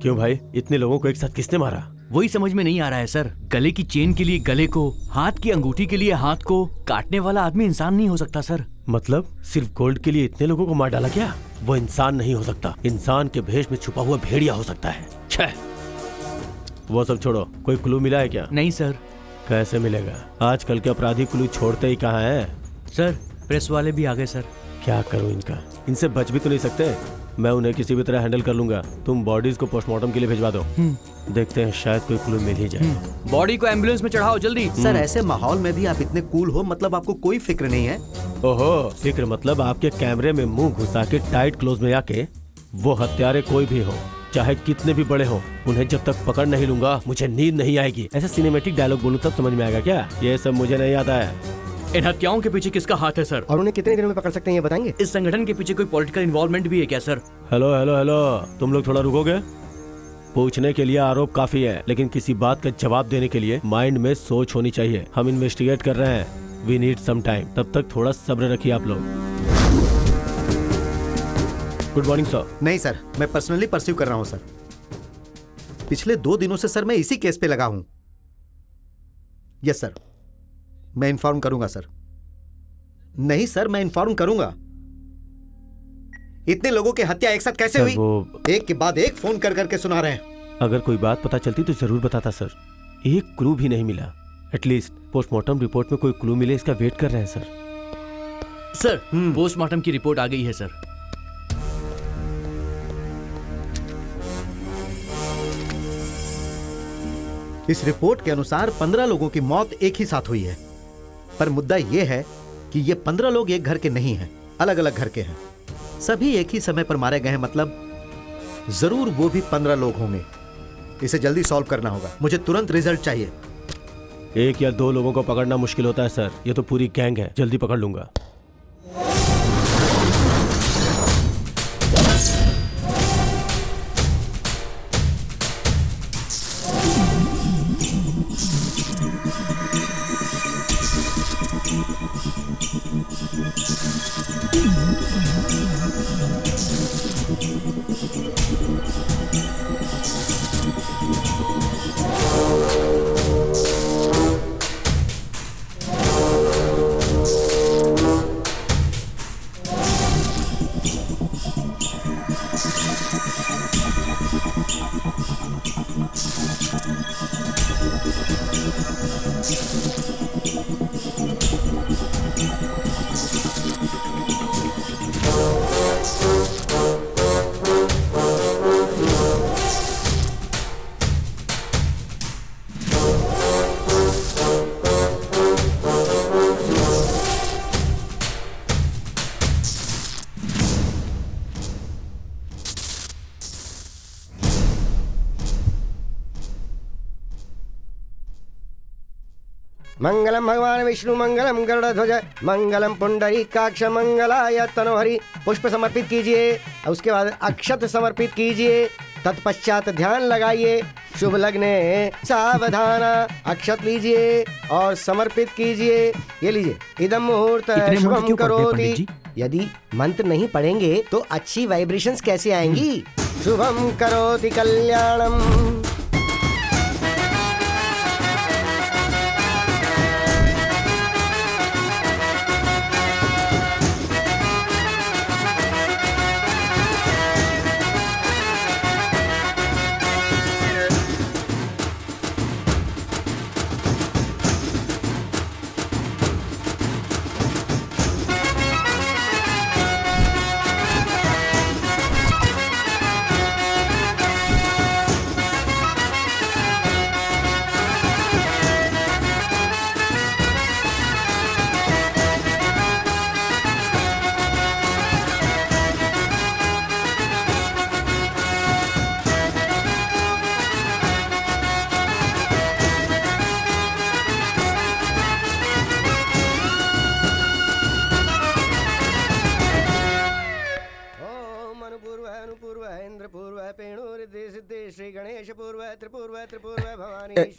क्यों भाई, इतने लोगों को एक साथ किसने मारा? वही समझ में नहीं आ रहा है सर। गले की चेन के लिए गले को, हाथ की अंगूठी के लिए हाथ को काटने वाला आदमी इंसान नहीं हो सकता सर। मतलब सिर्फ गोल्ड के लिए इतने लोगों को मार डाला क्या? वो इंसान नहीं हो सकता, इंसान के भेष में छुपा हुआ भेड़िया हो सकता है। छह, वो सब छोड़ो, कोई क्लू मिला है क्या? नहीं सर। कैसे मिलेगा? आजकल के अपराधी क्लू छोड़ते ही कहाँ है? सर प्रेस वाले भी आ गए सर। क्या करूं इनका? इनसे बच भी तो नहीं सकते। मैं उन्हें किसी भी तरह हैंडल कर लूंगा। तुम बॉडीज को पोस्टमार्टम के लिए भिजवा दो। देखते हैं, शायद कोई क्लू मिल ही जाए। बॉडी को एम्बुलेंस में चढ़ाओ जल्दी। सर ऐसे माहौल में भी आप इतने कूल हो, मतलब आपको कोई फिक्र नहीं है? ओहो, फिक्र मतलब आपके कैमरे में मुंह घुसा के टाइट क्लोज में आके, वो हत्यारे कोई भी हो, चाहे कितने भी बड़े हो, उन्हें जब तक पकड़ नहीं लूंगा मुझे नींद नहीं आएगी। ऐसा सिनेमेटिक डायलॉग बोलूं तब समझ में आएगा क्या? ये सब मुझे नहीं आता है। इन हत्याओं के पीछे किसका हाथ है सर? और उन्हें कितने दिनों में पकड़ सकते हैं ये बताएंगे? इस संगठन के पीछे कोई पॉलिटिकल इन्वॉल्वमेंट भी है क्या सर? हेलो हेलो हेलो, तुम लोग थोड़ा रुकोगे? पूछने के लिए आरोप काफी है, लेकिन किसी बात का जवाब देने के लिए माइंड में सोच होनी चाहिए। हम इन्वेस्टिगेट कर रहे हैं, वी नीड सम टाइम। तब तक थोड़ा सब्र रखिए आप लोग। Good morning sir. नहीं सर, मैं पर्सनली परस्यू कर रहा हूं सर। पिछले 2 दिनों से सर मैं इसी केस पे लगा हूं। यस सर, मैं इन्फॉर्म करूंगा सर। नहीं सर, मैं इन्फॉर्म करूंगा। इतने लोगों की हत्या एक साथ कैसे हुई? एक के बाद एक फोन कर करके सुना रहे हैं। अगर कोई बात पता चलती तो जरूर बताता सर। एक क्लू भी नहीं मिला। एटलीस्ट पोस्टमार्टम रिपोर्ट में कोई क्लू मिले, इसका वेट कर रहे हैं सर। सर पोस्टमार्टम की रिपोर्ट आ गई है सर। इस रिपोर्ट के अनुसार 15 लोगों की मौत एक ही साथ हुई है। पर मुद्दा यह है कि ये 15 लोग एक घर के नहीं हैं, अलग अलग घर के हैं। सभी एक ही समय पर मारे गए हैं, मतलब जरूर वो भी 15 लोग होंगे। इसे जल्दी सॉल्व करना होगा, मुझे तुरंत रिजल्ट चाहिए। 1 या 2 लोगों को पकड़ना मुश्किल होता है सर, ये तो पूरी गैंग है। जल्दी पकड़ लूंगा। मंगलम भगवान विष्णु मंगलम गरुड़ध्वज मंगलम पुंडरीकाक्ष मंगलाय तनोहरि। पुष्प समर्पित कीजिए, उसके बाद अक्षत समर्पित कीजिए, तत्पश्चात ध्यान लगाइए। शुभ लग्ने सावधान। अक्षत लीजिए और समर्पित कीजिए। ये लीजिए, इदम मुहूर्त शुभम करोति। यदि मंत्र नहीं पढ़ेंगे तो अच्छी वाइब्रेशंस कैसे आएंगी? शुभम करोति कल्याणम।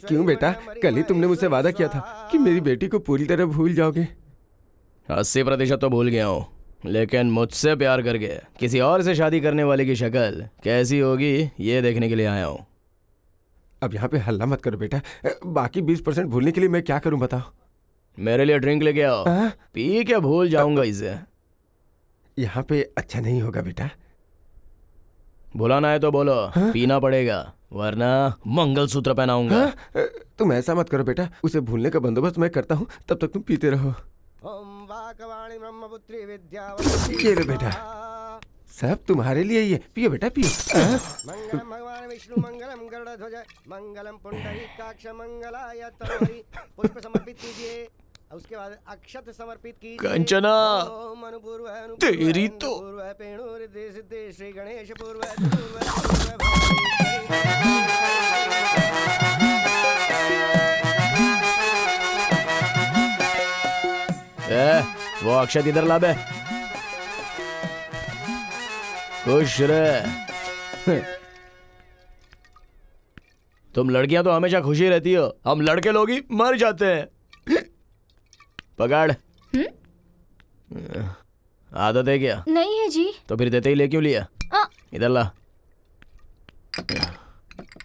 क्यों बेटा, कल ही तुमने मुझसे वादा किया था कि मेरी बेटी को पूरी तरह भूल जाओगे। 80% तो भूल गया हूँ। लेकिन मुझसे प्यार करके किसी और से शादी करने वाले की शक्ल कैसी होगी ये देखने के लिए आया हूँ। अब यहाँ पे हल्ला मत करो बेटा। बाकी 20% भूलने के लिए मैं क्या करूं बताओ। मेरे लिए ड्रिंक लेके आओ, पी के भूल जाऊंगा इसे। यहाँ पे अच्छा नहीं होगा बेटा। बुलाना है तो बोलो, पीना पड़ेगा वरना मंगलसूत्र पहनाऊंगा। तुम ऐसा मत करो बेटा, उसे भूलने का बंदोबस्त मैं करता हूँ, तब तक तुम पीते रहो। ओम वाकवाणी ब्रह्मपुत्री विद्या ये लो बेटा, सब तुम्हारे लिए ही है। पियो बेटा पियो। मंगलम भगवान विष्णु मंगलम गरुड़ध्वज मंगलम पुंडरीकाक्ष मंगलाय तनोहरि। पुष्प समर्पित कीजिए, उसके बाद अक्षत समर्पित कीजिए। कंचना, ओम अनुपूर्व तेरी तो पेणुर्दे सिद्धे श्री गणेश पूर्व वो अक्षत इधर ला बे। खुश रहे। तुम लड़कियां तो हमेशा खुशी रहती हो, हम लड़के लोग ही मर जाते हैं। पकड़। आदत है क्या? नहीं है जी। तो फिर देते ही ले क्यों लिया? इधर ला।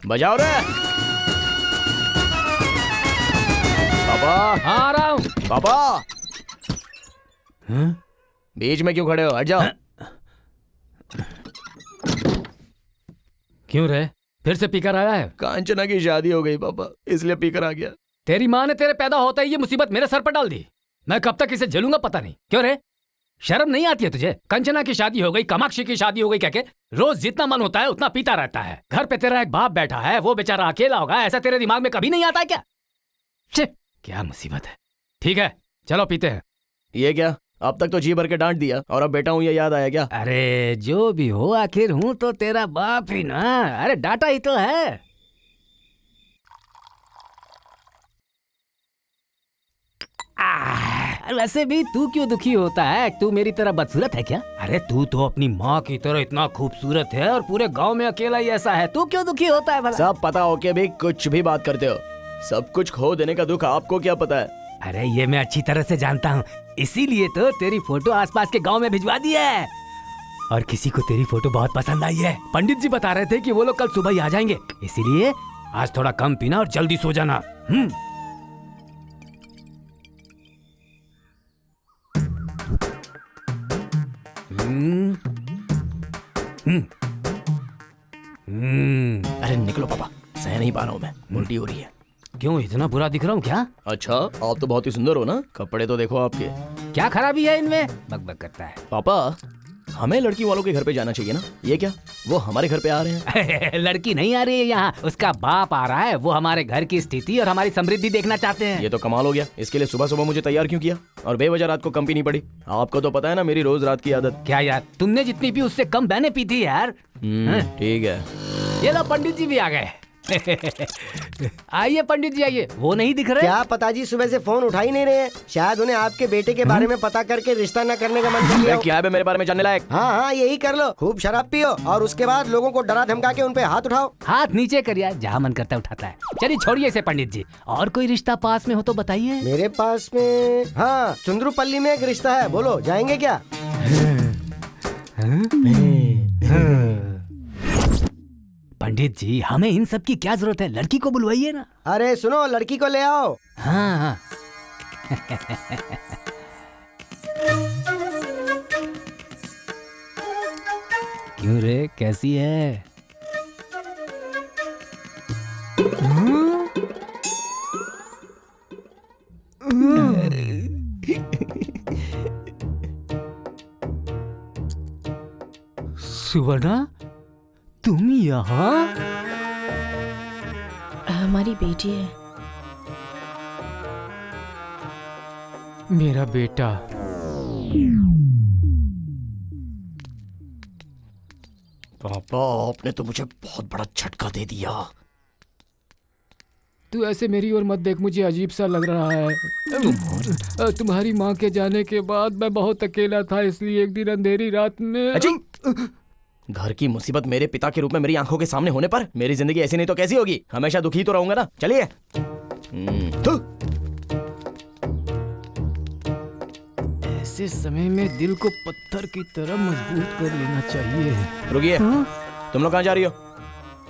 बजाओ रे पापा। आ रहा हूँ। पापा बीच में क्यों खड़े हो? हट जाओ। क्यों रे, फिर से पीकर आया है? कांचना की शादी हो गई पापा, इसलिए पीकर आ गया। तेरी माँ ने तेरे पैदा होता ही ये मुसीबत मेरे सर पर डाल दी। मैं कब तक इसे झेलूंगा पता नहीं। क्यों रे, शर्म नहीं आती है तुझे? कंचना की शादी हो गई, कामाक्षी की शादी हो गई, क्या रोज जितना मन होता है उतना पीता रहता है। घर पे तेरा एक बाप बैठा है, वो बेचारा अकेला होगा, ऐसा तेरे दिमाग में कभी नहीं आता है क्या? क्या मुसीबत है। ठीक है चलो पीते हैं। ये क्या, अब तक तो जी भर के डांट दिया और अब बेटा हूँ ये याद आया क्या? अरे जो भी हो, आखिर हूं तो तेरा बाप ही ना। अरे डाटा ही तो है। वैसे भी तू क्यों दुखी होता है? तू मेरी तरह बदसूरत है क्या? अरे तू तो अपनी माँ की तरह इतना खूबसूरत है और पूरे गांव में अकेला ही ऐसा है। तू क्यों दुखी होता है भला? सब पता हो के भी कुछ भी बात करते हो। सब कुछ खो देने का दुख आपको क्या पता है? अरे ये मैं अच्छी तरह से जानता हूँ, इसीलिए तो तेरी फोटो आसपास के गांव में भिजवा दी है। और किसी को तेरी फोटो बहुत पसंद आई है। पंडित जी बता रहे थे कि वो लोग कल सुबह ही आ जाएंगे, इसीलिए आज थोड़ा कम पीना और जल्दी सो जाना। अरे निकलो पापा, सह नहीं पा रहा हूँ मैं, उल्टी हो रही है। क्यों इतना बुरा दिख रहा हूँ क्या? अच्छा आप तो बहुत ही सुंदर हो ना, कपड़े तो देखो आपके। क्या खराबी है इनमें? बकबक करता है। पापा हमें लड़की वालों के घर पे जाना चाहिए ना, ये क्या वो हमारे घर पे आ रहे हैं? लड़की नहीं आ रही है यहाँ, उसका बाप आ रहा है। वो हमारे घर की स्थिति और हमारी समृद्धि देखना चाहते हैं। ये तो कमाल हो गया। इसके लिए सुबह सुबह मुझे तैयार क्यों किया और बेवजह रात को कम पीनी पड़ी? आपको तो पता है ना मेरी रोज रात की आदत। क्या यार, तुमने जितनी पी उससे कम मैंने पी थी यार। ठीक है। ये लो पंडित जी भी आ गए। आइए पंडित जी आइए। वो नहीं दिख रहे? क्या पता जी, सुबह से फोन उठा ही नहीं रहे हैं। शायद उन्हें आपके बेटे के बारे में पता करके रिश्ता न करने का मन कर लिया हो। क्या है मेरे बारे में जानने लायक? हाँ यही कर लो। खूब शराब पियो और उसके बाद लोगों को डरा धमका के उन पे हाथ उठाओ। हाथ नीचे कर यार, जहाँ मन करता है उठाता है। चलिए छोड़िए इसे पंडित जी। और कोई रिश्ता पास में हो तो बताइए। मेरे पास में हाँ, चुंद्रुपल्ली में एक रिश्ता है, बोलो जाएंगे क्या? पंडित जी हमें इन सब की क्या जरूरत है, लड़की को बुलवाइए ना। अरे सुनो, लड़की को ले आओ। हाँ क्यों रे, कैसी है? सुवर्णा तुम यहाँ? हमारी बेटी है। मेरा बेटा। पापा आपने तो मुझे बहुत बड़ा झटका दे दिया। तू ऐसे मेरी ओर मत देख, मुझे अजीब सा लग रहा है। तुम्हारी माँ के जाने के बाद मैं बहुत अकेला था, इसलिए एक दिन अंधेरी रात में। घर की मुसीबत मेरे पिता के रूप में मेरी आंखों के सामने होने पर मेरी जिंदगी ऐसी नहीं तो कैसी होगी? हमेशा दुखी तो रहूंगा ना। चलिए। ऐसे समय में दिल को पत्थर की तरह मजबूत कर लेना चाहिए। रुकिए, तुम लोग कहाँ जा रही हो?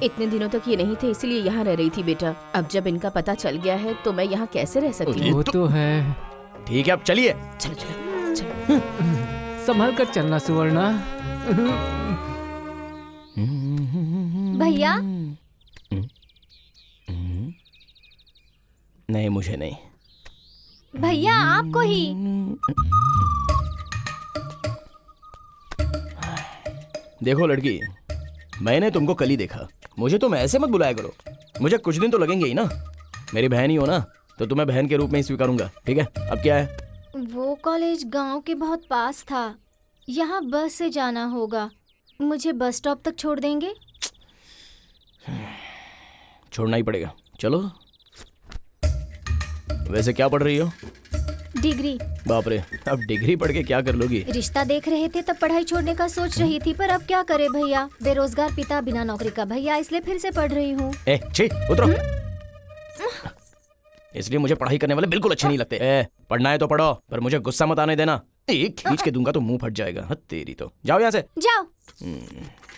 इतने दिनों तक ये नहीं थे इसलिए यहाँ रह रही थी बेटा। अब जब इनका पता चल गया है तो मैं यहाँ कैसे रह सकती हूँ। वो तो है। ठीक है, अब चलिए। चलो चलो चलो। संभल कर चलना सुवर्णा। भैया नहीं, मुझे नहीं। भैया आपको ही। देखो लड़की, मैंने तुमको कल ही देखा, मुझे तुम ऐसे मत बुलाया करो। मुझे कुछ दिन तो लगेंगे ही ना। मेरी बहन ही हो ना, तो तुम्हें बहन के रूप में ही स्वीकारूंगा। ठीक है, अब क्या है? वो कॉलेज गांव के बहुत पास था, यहाँ बस से जाना होगा। मुझे बस स्टॉप तक छोड़ देंगे? छोड़ना ही पड़ेगा, चलो। वैसे क्या पढ़ रही हो? डिग्री। बाप रे, अब डिग्री पढ़ के क्या कर लोगी? रिश्ता देख रहे थे तब पढ़ाई छोड़ने का सोच रही थी, पर अब क्या करे भैया, बेरोजगार पिता बिना नौकरी का भैया, इसलिए फिर से पढ़ रही हूँ। छी, उतरो। इसलिए मुझे पढ़ाई करने वाले बिल्कुल अच्छे नहीं लगते। पढ़ना है तो पढ़ो, पर मुझे गुस्सा मत आने देना। एक खींच के दूंगा तो मुंह फट जाएगा। हाँ, तेरी तो। जाओ यहाँ से। जाओ।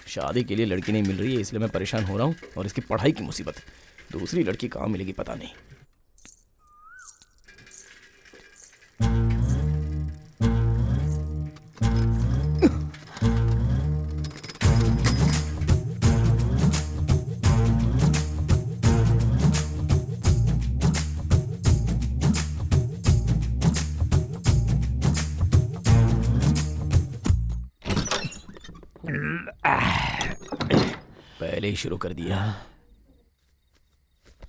शादी के लिए लड़की नहीं मिल रही है, इसलिए मैं परेशान हो रहा हूँ, और इसकी पढ़ाई की मुसीबत। दूसरी लड़की कहाँ मिलेगी पता नहीं। पहले ही शुरू कर दिया।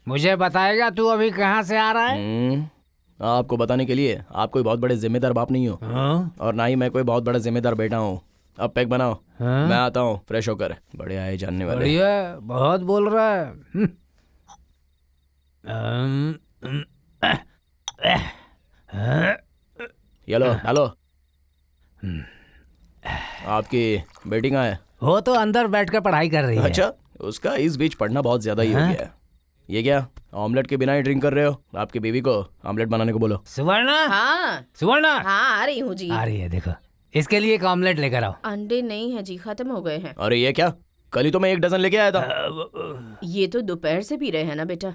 मुझे बताएगा तू अभी कहाँ से आ रहा है? आपको बताने के लिए आप कोई बहुत बड़े जिम्मेदार बाप नहीं हो। और ना ही मैं कोई बहुत बड़ा जिम्मेदार बेटा हूँ। अब पैक बनाओ। मैं आता हूँ फ्रेश होकर। बड़े आए जानने वाले। बढ़िया, बहुत बोल रहा है। ये लो, डालो। आपकी बेटी कहाँ है? वो तो अंदर बैठकर पढ़ाई कर रही है। अच्छा, उसका इस बीच पढ़ना बहुत ज्यादा ही हो गया है। ये क्या, ऑमलेट के बिना ही ड्रिंक कर रहे हो? आपकी बीवी को ऑमलेट बनाने को बोलो। सुवर्णा, हाँ सुवर्णा, हाँ आ रही हूँ जी। आ रही है, देखो इसके लिए एक ऑमलेट लेकर आओ। अंडे नहीं है जी, खत्म हो गए हैं। अरे ये क्या, कल ही तो मैं 1 डजन लेके आया था। ये तो दोपहर से पी रहे हैं ना बेटा।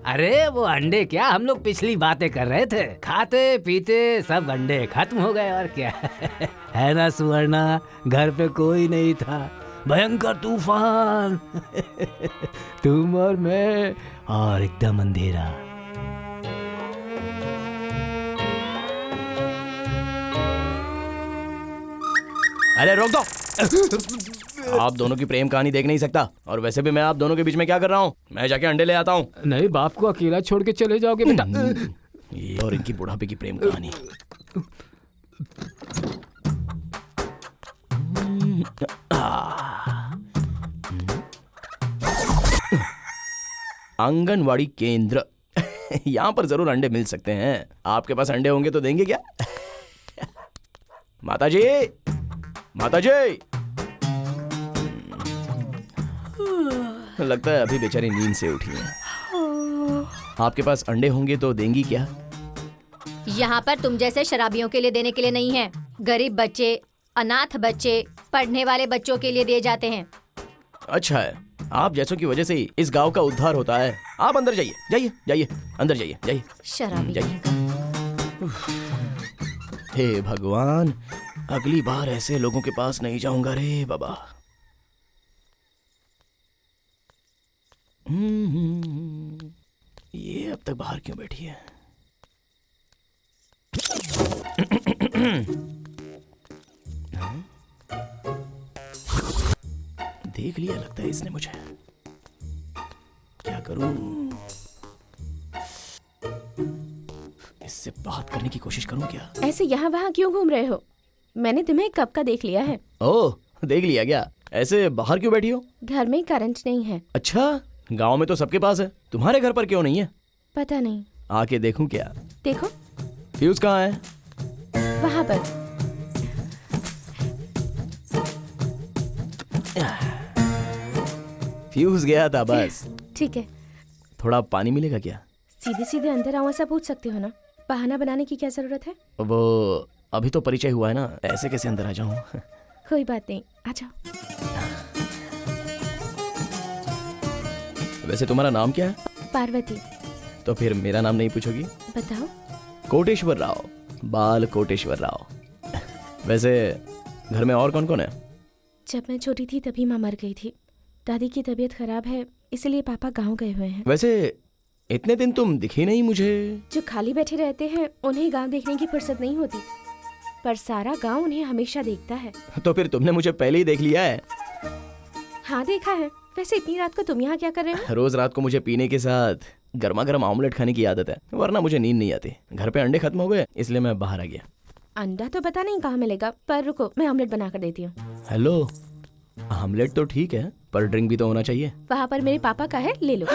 अरे वो अंडे क्या, हम लोग पिछली बातें कर रहे थे। खाते पीते सब अंडे खत्म हो गए, और क्या। है ना सुवर्णा, घर पे कोई नहीं था, भयंकर तूफान। तुम और मैं, और एकदम अंधेरा। अरे रोक दो। आप दोनों की प्रेम कहानी देख नहीं सकता, और वैसे भी मैं आप दोनों के बीच में क्या कर रहा हूँ? मैं जाके अंडे ले आता हूँ। नहीं, बाप को अकेला छोड़ के चले जाओगे बेटा? ये और इनकी बुढ़ापे की प्रेम कहानी। आंगनवाड़ी केंद्र। यहाँ पर जरूर अंडे मिल सकते हैं। आपके पास अंडे होंगे तो देंगे क्या? माताजी, माताजी। लगता है अभी बेचारी नींद से उठी है। आपके पास अंडे होंगे तो देंगी क्या? यहाँ पर तुम जैसे शराबियों के लिए देने के लिए नहीं है। गरीब बच्चे, अनाथ बच्चे, पढ़ने वाले बच्चों के लिए दिए जाते हैं। अच्छा है, आप जैसों की वजह से ही इस गांव का उद्धार होता है। आप अंदर जाइए, जाइए जाइए, अंदर जाइए, जाइए। शराबी जाइए। हे भगवान, अगली बार ऐसे लोगों के पास नहीं जाऊंगा रे बाबा। ये अब तक बाहर क्यों बैठी है? देख लिया लगता है इसने मुझे। क्या करूं? इससे बात करने की कोशिश करूं क्या? ऐसे यहाँ वहाँ क्यों घूम रहे हो? मैंने तुम्हें कब का देख लिया है। ओह, देख लिया क्या? ऐसे बाहर क्यों बैठी हो? घर में करंट नहीं है। अच्छा, गांव में तो सबके पास है, तुम्हारे घर पर क्यों नहीं है? पता नहीं। आके देखूं क्या? देखो। फ्यूज कहाँ है? वहाँ पर। फ्यूज गया था बस। ठीक है। थोड़ा पानी मिलेगा क्या? सीधे सीधे अंदर आओ ऐसा पूछ सकते हो ना? बहाना बनाने की क्या जरूरत है? वो अभी तो परिचय हुआ है ना, ऐसे कैसे अंदर आ जाऊं? कोई बात नहीं, आ जाओ। वैसे तुम्हारा नाम क्या है? पार्वती। तो फिर मेरा नाम नहीं पूछोगी? बताओ। कोटेश्वर राव, बाल कोटेश्वर राव। वैसे घर में और कौन कौन है? जब मैं छोटी थी तभी माँ मर गई थी। दादी की तबीयत खराब है, इसलिए पापा गांव गए हुए हैं। वैसे इतने दिन तुम दिखी नहीं मुझे। जो खाली बैठे रहते हैं उन्हें गांव देखने की फुर्सत नहीं होती, पर सारा गांव उन्हें हमेशा देखता है। तो फिर तुमने मुझे पहले ही देख लिया है। हाँ देखा है। वैसे इतनी रात को तुम यहाँ क्या कर रहे हो? रोज रात को मुझे पीने के साथ गर्मा गर्म ऑमलेट खाने की आदत है, वरना मुझे नींद नहीं आती। घर पे अंडे खत्म हो गए इसलिए मैं बाहर आ गया। अंडा तो पता नहीं कहाँ मिलेगा, पर रुको मैं ऑमलेट बना कर देती हूँ। हेलो, ऑमलेट तो ठीक है पर ड्रिंक भी तो होना चाहिए। वहाँ पर मेरे पापा का है, ले लो।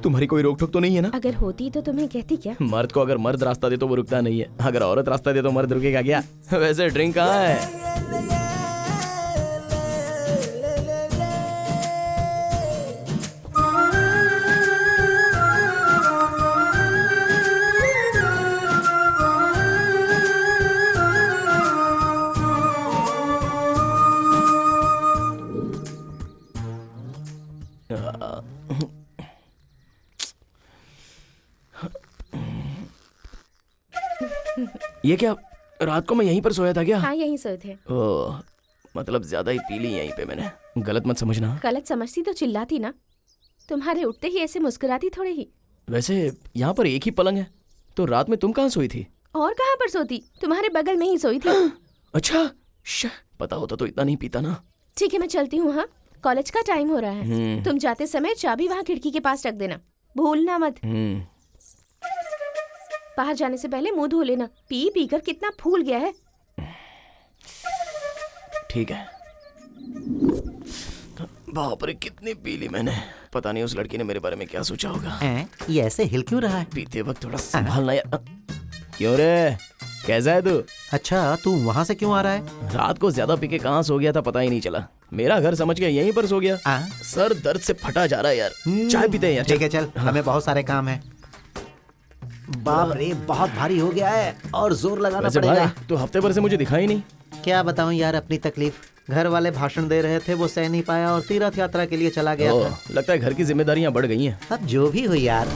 तुम्हारी कोई रोक टोक तो नहीं है ना? अगर होती तो तुम्हें कहती क्या? मर्द को अगर मर्द रास्ता दे तो वो रुकता नहीं है, अगर औरत रास्ता दे तो मर्द रुकेगा क्या? वैसे ड्रिंक कहाँ है? ये क्या, रात को मैं यहीं पर सोया था क्या? हाँ यहीं सोए थे। ओह, मतलब ज्यादा ही पी ली यहीं पे मैंने। गलत मत समझना। गलत समझती तो चिल्लाती ना, तुम्हारे उठते ही ऐसे मुस्कुराती थोड़ी ही। वैसे यहाँ पर एक ही पलंग है, तो रात में तुम कहाँ सोई थी? और कहाँ पर सोती, तुम्हारे बगल में ही सोई थी। अच्छा, पता होता तो इतना नहीं पीता ना। ठीक है मैं चलती हूँ। हाँ कॉलेज का टाइम हो रहा है, तुम जाते समय चाबी वहाँ खिड़की के पास रख देना, भूलना मत। बाहर जाने से पहले मुंह धो लेना, पी पी कर कितना फूल गया है। ठीक है। बाप रे कितनी पी ली मैंने। पता नहीं उस लड़की ने मेरे बारे में क्या सोचा होगा। ये ऐसे हिल क्यों रहा है? पीते वक्त थोड़ा संभालना यार। क्यों रे, कैसा है तू? अच्छा तू वहाँ से क्यों आ रहा है? रात को ज्यादा पी के कहाँ सो गया था पता ही नहीं चला। मेरा घर समझ के यहीं पर सो गया। सर दर्द से फटा जा रहा है यार। चाय पीते हैं यार। ठीक है चल, हमें बहुत सारे काम है। बाप रे बहुत भारी हो गया है और जोर लगाना पड़ेगा। तो हफ्ते भर से मुझे दिखा ही नहीं। क्या बताऊं यार अपनी तकलीफ। घर वाले भाषण दे रहे थे, वो सह नहीं पाया और तीर्थ यात्रा के लिए चला गया था। लगता है घर की जिम्मेदारियां बढ़ गई हैं। अब जो भी हुई यार।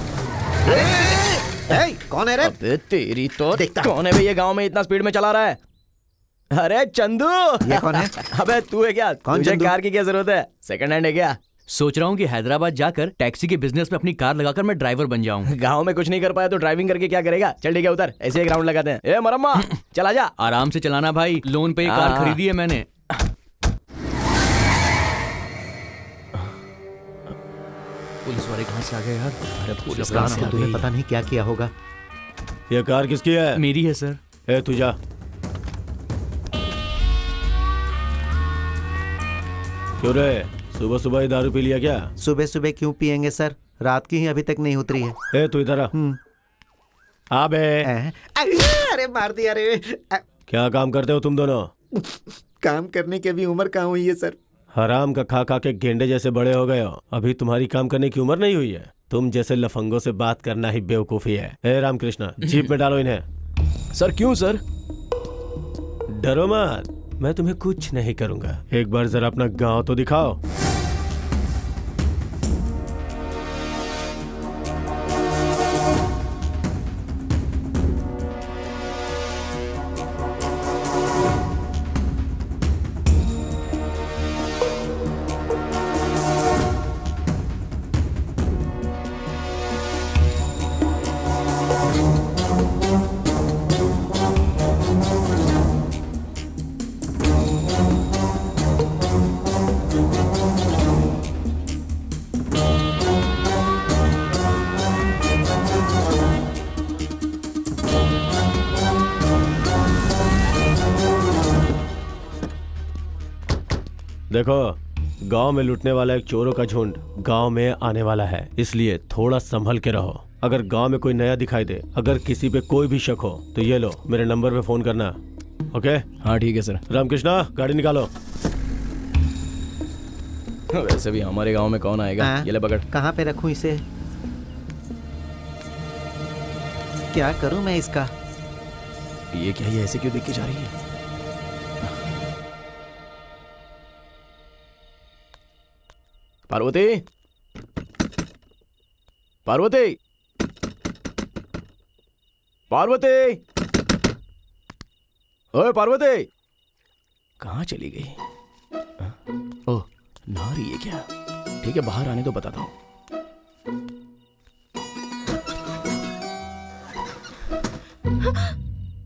कौन है रे? अबे तेरी तो कौन है भैया गांव में इतना स्पीड में चला रहा है? अरे चंदू। ये कौन है? अबे तू है क्या? तुझे कार की क्या जरूरत है? सेकंड हैंड है क्या? सोच रहा हूँ कि हैदराबाद जाकर टैक्सी के बिजनेस में अपनी कार लगाकर मैं ड्राइवर बन जाऊँ। गांव में कुछ नहीं कर पाया तो ड्राइविंग करके क्या करेगा? चल ठीक है उतर, ऐसे एक राउंड लगाते हैं। ए मरम्मा चला जा। आराम से चलाना भाई, लोन पे ये कार खरीदी है मैंने। पुलिस वाले कहाँ से आ गए यार? अरे पुलिस रात को तूने पता नहीं क्या किया होगा। ये कार किसकी है? मेरी है सर। ए तू जा। क्यों रे, सुबह सुबह ही दारू पी लिया क्या? सुबह सुबह क्यों पियेंगे सर, रात की ही अभी तक नहीं उतरी है। ए तू इधर आ। बे। अरे मार दिया रे। क्या काम करते हो तुम दोनों? काम करने की भी उम्र कहाँ हुई है सर? हराम का खा खा के गेंडे जैसे बड़े हो गए हो, अभी तुम्हारी काम करने की उम्र नहीं हुई है। तुम जैसे लफंगों से बात करना ही बेवकूफी है। ए रामकृष्णा जीप में डालो इन्हें। सर क्यों सर? डरो मत, मैं तुम्हें कुछ नहीं करूंगा। एक बार जरा अपना गांव तो दिखाओ। देखो, गांव में लूटने वाला एक चोरों का झुंड गांव में आने वाला है, इसलिए थोड़ा संभल के रहो। अगर गांव में कोई नया दिखाई दे, अगर किसी पे कोई भी शक हो तो ये लो, मेरे नंबर पे फोन करना। ओके? हाँ ठीक है सर। रामकृष्णा गाड़ी निकालो। वैसे भी हमारे गांव में कौन आएगा? ये ले पकड़। कहाँ पे रखूं इसे? क्या करूं मैं इसका? ये क्या, ये ऐसे क्यों देख के जा रही है? पार्वती, पार्वती, पार्वती, ओए पार्वती, कहाँ चली गई? ओह, नहा रही है क्या? ठीक है, बाहर आने तो बताता हूँ।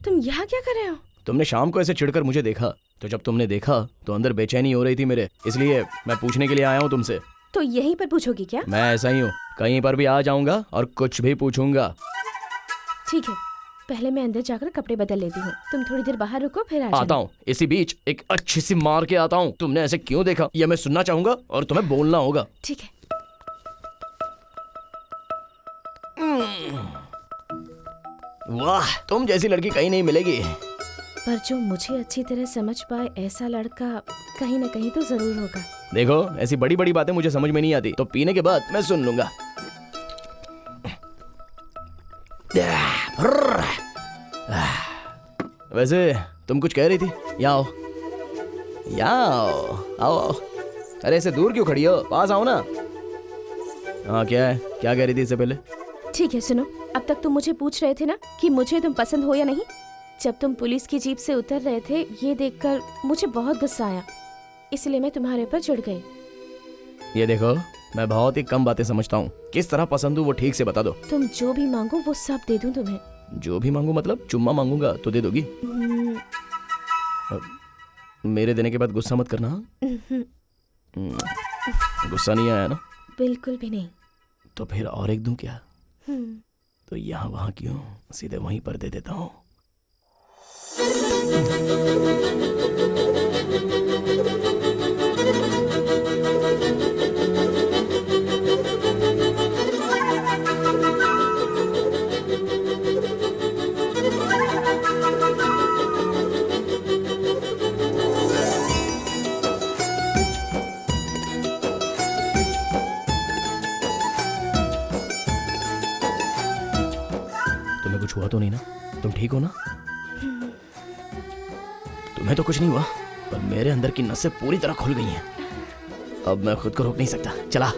तुम यहाँ क्या कर रहे हो? तुमने शाम को ऐसे चिढ़कर मुझे देखा, तो जब तुमने देखा तो अंदर बेचैनी हो रही थी मेरे, इसलिए मैं पूछने के लिए आया हूँ तुमसे। तो यहीं पर पूछोगी क्या? मैं ऐसा ही हूँ, कहीं पर भी आ जाऊंगा और कुछ भी पूछूंगा। ठीक है, पहले मैं अंदर जाकर कपड़े बदल लेती हूँ, तुम थोड़ी देर बाहर रुको, फिर आ आता जाना। हूँ, इसी बीच एक अच्छी सी मार के आता हूँ। तुमने ऐसे क्यों देखा ये मैं सुनना चाहूंगा और तुम्हें बोलना होगा। ठीक है। वाह, तुम जैसी लड़की कहीं नहीं मिलेगी। पर जो मुझे अच्छी तरह समझ पाए ऐसा लड़का कहीं न कहीं तो जरूर होगा। देखो, ऐसी बड़ी बड़ी बातें मुझे समझ में नहीं आती, तो पीने के बाद मैं सुन लूंगा। वैसे तुम कुछ कह रही थी? यहाँ आओ, यहाँ आओ, आओ आओ। अरे ऐसे दूर क्यों खड़ी हो, पास आओ ना। हाँ, क्या है, क्या कह रही थी इससे पहले? ठीक है, सुनो, अब तक तुम मुझे पूछ रहे थे ना कि मुझे तुम पसंद हो या नहीं। जब तुम पुलिस की जीप से उतर रहे थे, ये देखकर मुझे बहुत गुस्सा आया, इसलिए मैं तुम्हारे ऊपर चिढ़ गई। ये देखो, मैं बहुत ही कम बातें समझता हूँ, किस तरह पसंद हूँ वो ठीक से बता दो। तुम जो भी मांगो वो सब दे दूं तुम्हें। जो भी मांगू मतलब? चुम्मा मांगूंगा तो दे दोगी? मेरे देने के बाद गुस्सा मत करना। गुस्सा नहीं आया ना? बिल्कुल भी नहीं। तो फिर और एक दूं क्या? तो यहाँ वहाँ क्यों, सीधे वहीं पर दे देता हूँ। तुम्हें कुछ हुआ तो नहीं ना? तुम ठीक हो ना? तुम्हें तो कुछ नहीं हुआ, पर मेरे अंदर की नसें पूरी तरह खुल गई हैं। अब मैं खुद को रोक नहीं सकता। चला।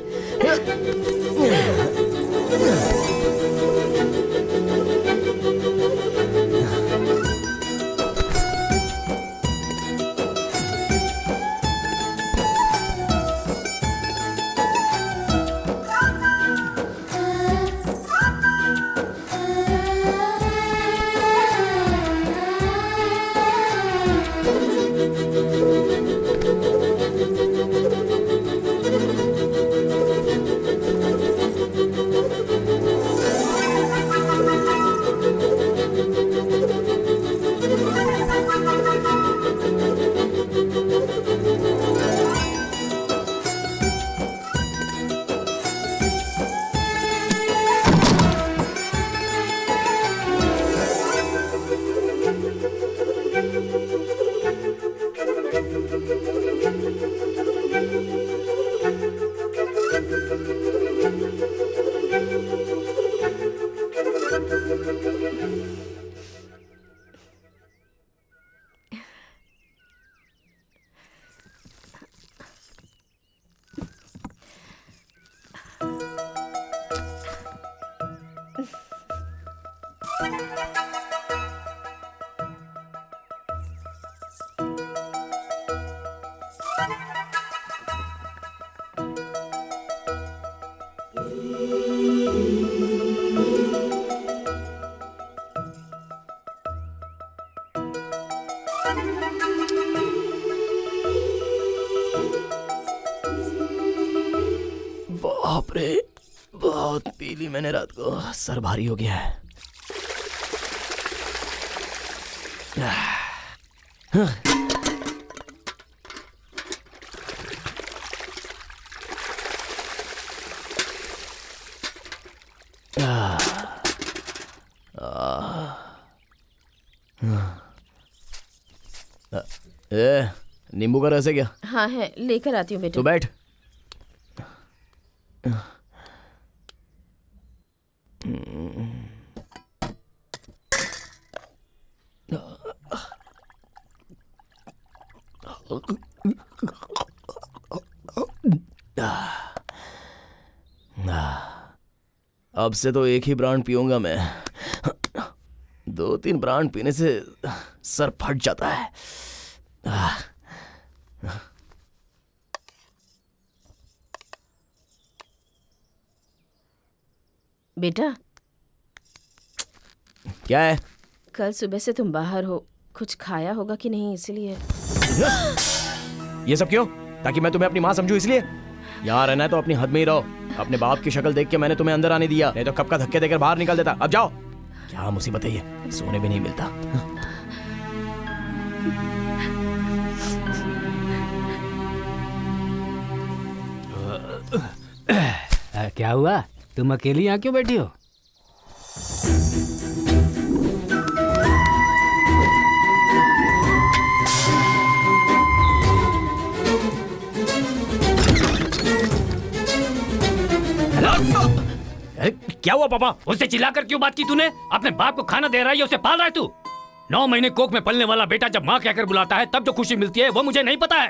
बाप रे, बहुत पी ली मैंने रात को, सर भारी हो गया है। नींबू का रस है क्या? हाँ है, लेकर आती हूँ बेटा। तो बैठ। अब से तो एक ही ब्रांड पीऊंगा मैं। 2-3 ब्रांड पीने से सर फट जाता है। बेटा, क्या है? कल सुबह से तुम बाहर हो, कुछ खाया होगा कि नहीं, इसलिए। ये सब क्यों? ताकि मैं तुम्हें अपनी माँ समझूं इसलिए? यहाँ रहना है तो अपनी हद में ही रहो। अपने बाप की शक्ल देख के मैंने तुम्हें अंदर आने दिया, नहीं तो कब का धक्के देकर बाहर निकाल देता। अब जाओ। क्या मुसीबत है ये, सोने भी नहीं मिलता। क्या हुआ? तुम अकेली यहाँ क्यों बैठी हो? अरे क्या हुआ पापा? उससे चिल्लाकर क्यों बात की तूने? अपने बाप को खाना दे रहा है या उसे पाल रहा है तू? 9 महीने कोख में पलने वाला बेटा जब माँ कहकर बुलाता है तब जो खुशी मिलती है वो मुझे नहीं पता है,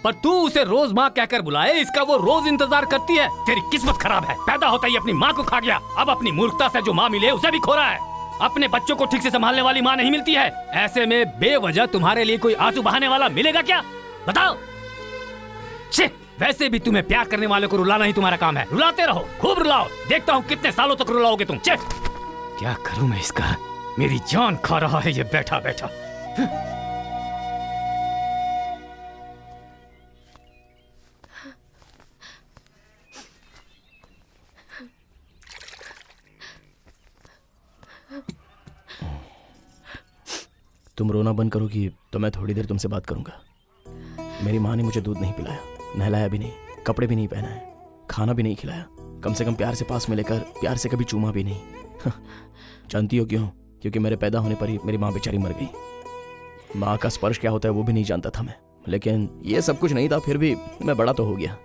पर तू उसे रोज माँ कहकर बुलाए इसका वो रोज इंतजार करती है। तेरी किस्मत खराब है, पैदा होता ही अपनी माँ को खा गया, अब अपनी मूर्खता से जो माँ मिले उसे भी खो रहा है। अपने बच्चों को ठीक से संभालने वाली माँ नहीं मिलती है, ऐसे में बेवजह तुम्हारे लिए कोई आंसू बहाने वाला मिलेगा क्या? बताओ। वैसे भी तुम्हें प्यार करने वाले को रुलाना ही तुम्हारा काम है, रुलाते रहो, खूब रुलाओ, देखता हूँ कितने सालों तक रुलाओगे तुम। क्या करूं मैं इसका, मेरी जान खा रहा है ये बैठा बैठा। तुम रोना बंद करोगी तो मैं थोड़ी देर तुमसे बात करूंगा। मेरी माँ ने मुझे दूध नहीं पिलाया, नहलाया भी नहीं, कपड़े भी नहीं पहनाए, खाना भी नहीं खिलाया, कम से कम प्यार से पास में लेकर प्यार से कभी चूमा भी नहीं। जानती हो क्यों? क्योंकि मेरे पैदा होने पर ही मेरी माँ बेचारी मर गई। माँ का स्पर्श क्या होता है वो भी नहीं जानता था मैं, लेकिन ये सब कुछ नहीं था, फिर भी मैं बड़ा तो हो गया।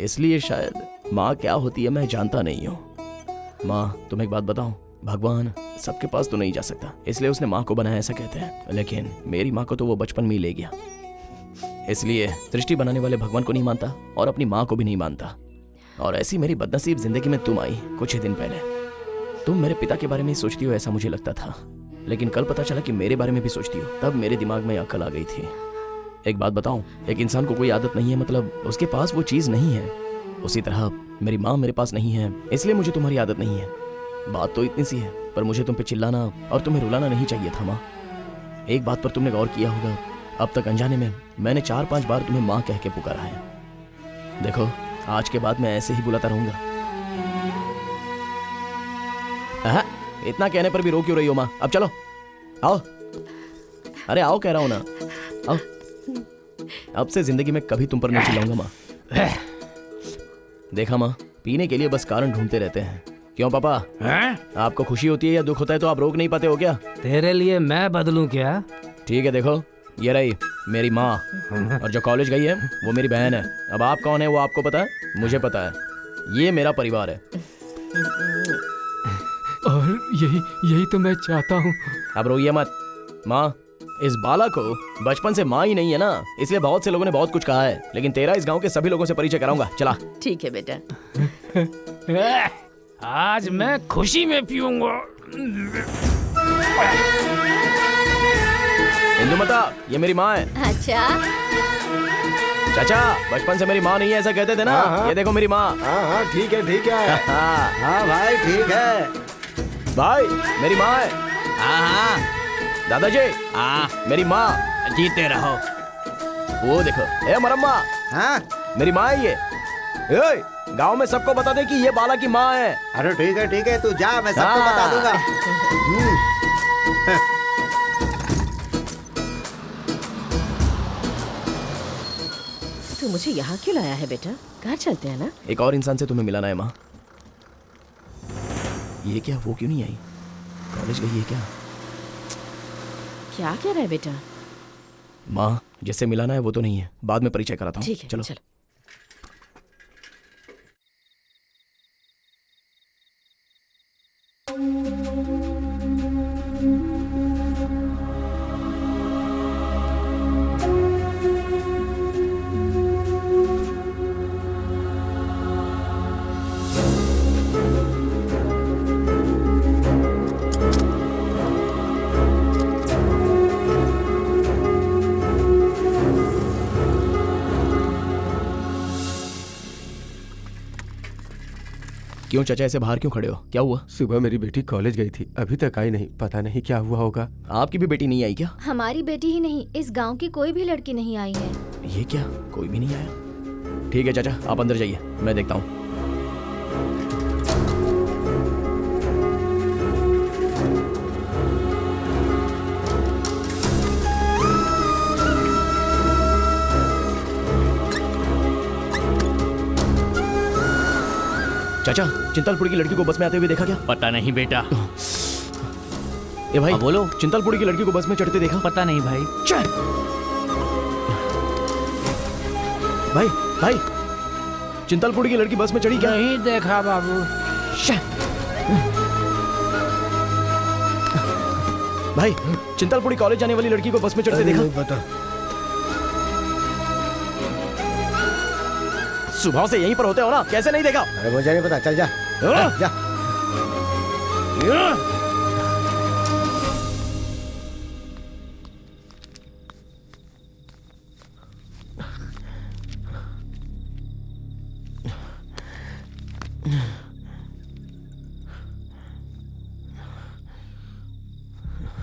इसलिए शायद माँ क्या होती है मैं जानता नहीं हूँ। माँ, तुम एक बात बताऊं, भगवान सबके पास तो नहीं जा सकता, इसलिए उसने माँ को बनाया ऐसा कहते हैं, लेकिन मेरी माँ को तो वो बचपन में ही ले गया। इसलिए सृष्टि बनाने वाले भगवान को नहीं मानता और अपनी माँ को भी नहीं मानता। और ऐसी मेरी बदनसीब जिंदगी में तुम आई कुछ ही दिन पहले। तुम मेरे पिता के बारे में ही सोचती हो ऐसा मुझे लगता था, लेकिन कल पता चला कि मेरे बारे में भी सोचती हो, तब मेरे दिमाग में अकल आ गई थी। एक बात बताऊं, एक इंसान को कोई आदत नहीं है मतलब उसके पास वो चीज नहीं है, उसी तरह मेरी माँ मेरे पास नहीं है इसलिए मुझे तुम्हारी आदत नहीं है। बात तो इतनी सी है, पर मुझे तुम पे चिल्लाना और तुम्हें रुलाना नहीं चाहिए था माँ। एक बात पर तुमने गौर किया होगा, अब तक अनजाने में मैंने 4-5 बार तुम्हें माँ कह के पुकारा है। देखो, आज के बाद मैं ऐसे ही बुलाता रहूंगा। इतना कहने पर भी रो क्यों रही हो माँ? अब चलो, आओ। अरे आओ कह रहा हूं ना, आओ। अब से जिंदगी में कभी तुम पर नहीं चिल्लाऊंगा माँ। देखा माँ, पीने के लिए बस कारण ढूंढते रहते हैं। क्यों पापा, आपको खुशी होती है या दुख होता है तो आप रोक नहीं पाते हो क्या? तेरे लिए मैं बदलूं क्या? ठीक है, देखो ये रही मेरी माँ, और जो कॉलेज गई है वो मेरी बहन है। अब आप कौन है वो आपको पता है, मुझे पता है। ये मेरा परिवार है। और यही तो मैं चाहता हूँ। अब रोइए मत माँ, इस बाला को बचपन से माँ ही नहीं है ना, इसलिए बहुत से लोगों ने बहुत कुछ कहा है, लेकिन तेरा इस गांव के सभी लोगों से परिचय कराऊंगा। चला। ठीक है बेटा। आज मैं खुशी में पीऊंगा। इंदुमता, ये मेरी माँ है। अच्छा, चाचा, बचपन से मेरी माँ नहीं है ऐसा कहते थे ना। हाँ। ये देखो मेरी माँ। हाँ ठीक है ठीक है। हाँ भाई ठीक है। भाई मेरी माँ है। हाँ दादाजी, मेरी माँ। जीते रहो। वो देखो, ए मरम्मा, हाँ मेरी माँ है ये। गांव में सबको बता दे कि ये बाला की माँ है। अरे ठीक है, तू जा, मैं सबको बता दूंगा। तू मुझे यहाँ क्यों लाया है बेटा? घर चलते हैं ना। एक और इंसान से तुम्हें मिलाना है माँ। ये क्या, वो क्यों नहीं आई? कॉलेज गई है क्या? क्या कह रहा है बेटा? माँ, जिससे मिलाना है वो तो नहीं है, बाद में परिचय कराता हूँ। ठीक है, चलो। चलो। क्यों चाचा ऐसे बाहर क्यों खड़े हो? क्या हुआ? सुबह मेरी बेटी कॉलेज गई थी, अभी तक आई नहीं, पता नहीं क्या हुआ होगा। आपकी भी बेटी नहीं आई क्या? हमारी बेटी ही नहीं, इस गांव की कोई भी लड़की नहीं आई है। ये क्या, कोई भी नहीं आया? ठीक है चाचा, आप अंदर जाइए, मैं देखता हूँ। चाचा, चिंतालपुरी की लड़की को बस में आते हुए देखा क्या? पता नहीं बेटा। ए भाई, बोलो। चिंतालपुरी की लड़की को बस में चढ़ते देखा? पता नहीं भाई। चल भाई, भाई चिंतालपुरी की लड़की बस में चढ़ी क्या? नहीं देखा बाबू। भाई, चिंतालपुरी कॉलेज जाने वाली लड़की को बस में चढ़ते देखा? नहीं पता। सुबह से यहीं पर होते हो ना, कैसे नहीं देखा? अरे मुझे नहीं पता, चल जा जा।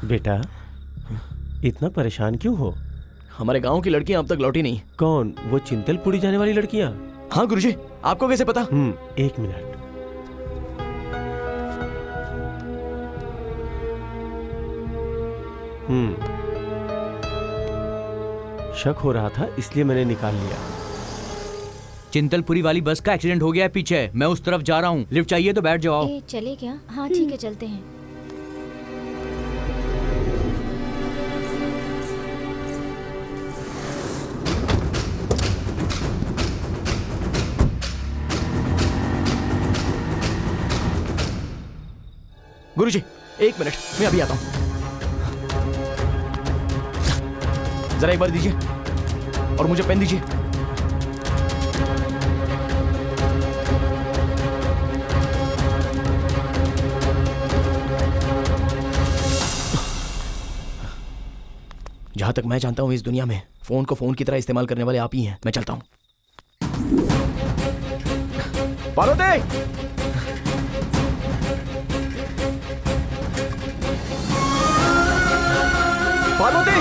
बेटा, इतना परेशान क्यों हो? हमारे गांव की लड़कियां अब तक लौटी नहीं। कौन? वो चिंतलपुरी जाने वाली लड़कियां? हाँ गुरुजी, आपको कैसे पता? 1 मिनट। शक हो रहा था इसलिए मैंने निकाल लिया। चिंतलपुरी वाली बस का एक्सीडेंट हो गया है पीछे, मैं उस तरफ जा रहा हूँ। लिफ्ट चाहिए तो बैठ जाओ। ए, चले क्या? हाँ ठीक है, चलते हैं। गुरुजी, 1 मिनट, मैं अभी आता हूं। जरा एक बार दीजिए और मुझे पेन दीजिए। जहां तक मैं जानता हूं इस दुनिया में फोन को फोन की तरह इस्तेमाल करने वाले आप ही हैं। मैं चलता हूं। पार्वती! पार्वती!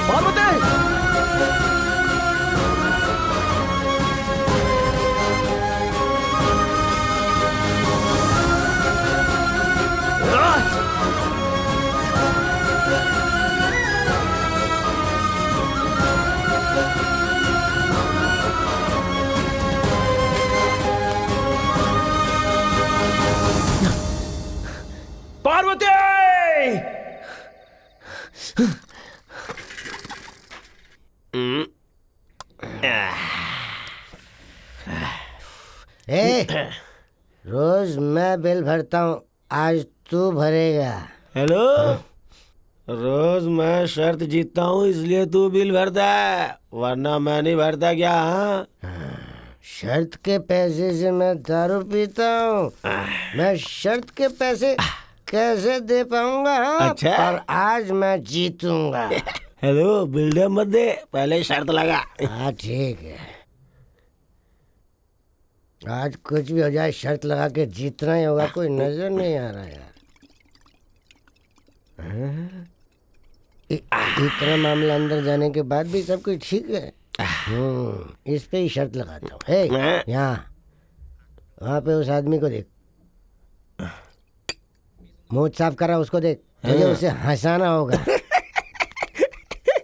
पार्वती! रोज मैं बिल भरता हूँ, आज तू भरेगा। हेलो, रोज मैं शर्त जीतता हूँ इसलिए तू बिल भरता है, वरना मैं नहीं भरता क्या? शर्त के पैसे से मैं दारू पीता हूँ, मैं शर्त के पैसे कैसे दे पाऊंगा? अच्छा। पर आज मैं जीतूंगा। हेलो, बिल्डर मत दे, पहले शर्त लगा। हाँ ठीक है, आज कुछ भी हो जाए शर्त लगा के जीतना ही होगा। कोई नजर नहीं आ रहा यार। इतना मामला अंदर जाने के बाद भी सब कुछ ठीक है। इस पे ही शर्त लगाता हूँ। हे, यहाँ वहाँ पे उस आदमी को देख, मुंह साफ कर रहा, उसको देख, तुझे उसे हंसाना होगा।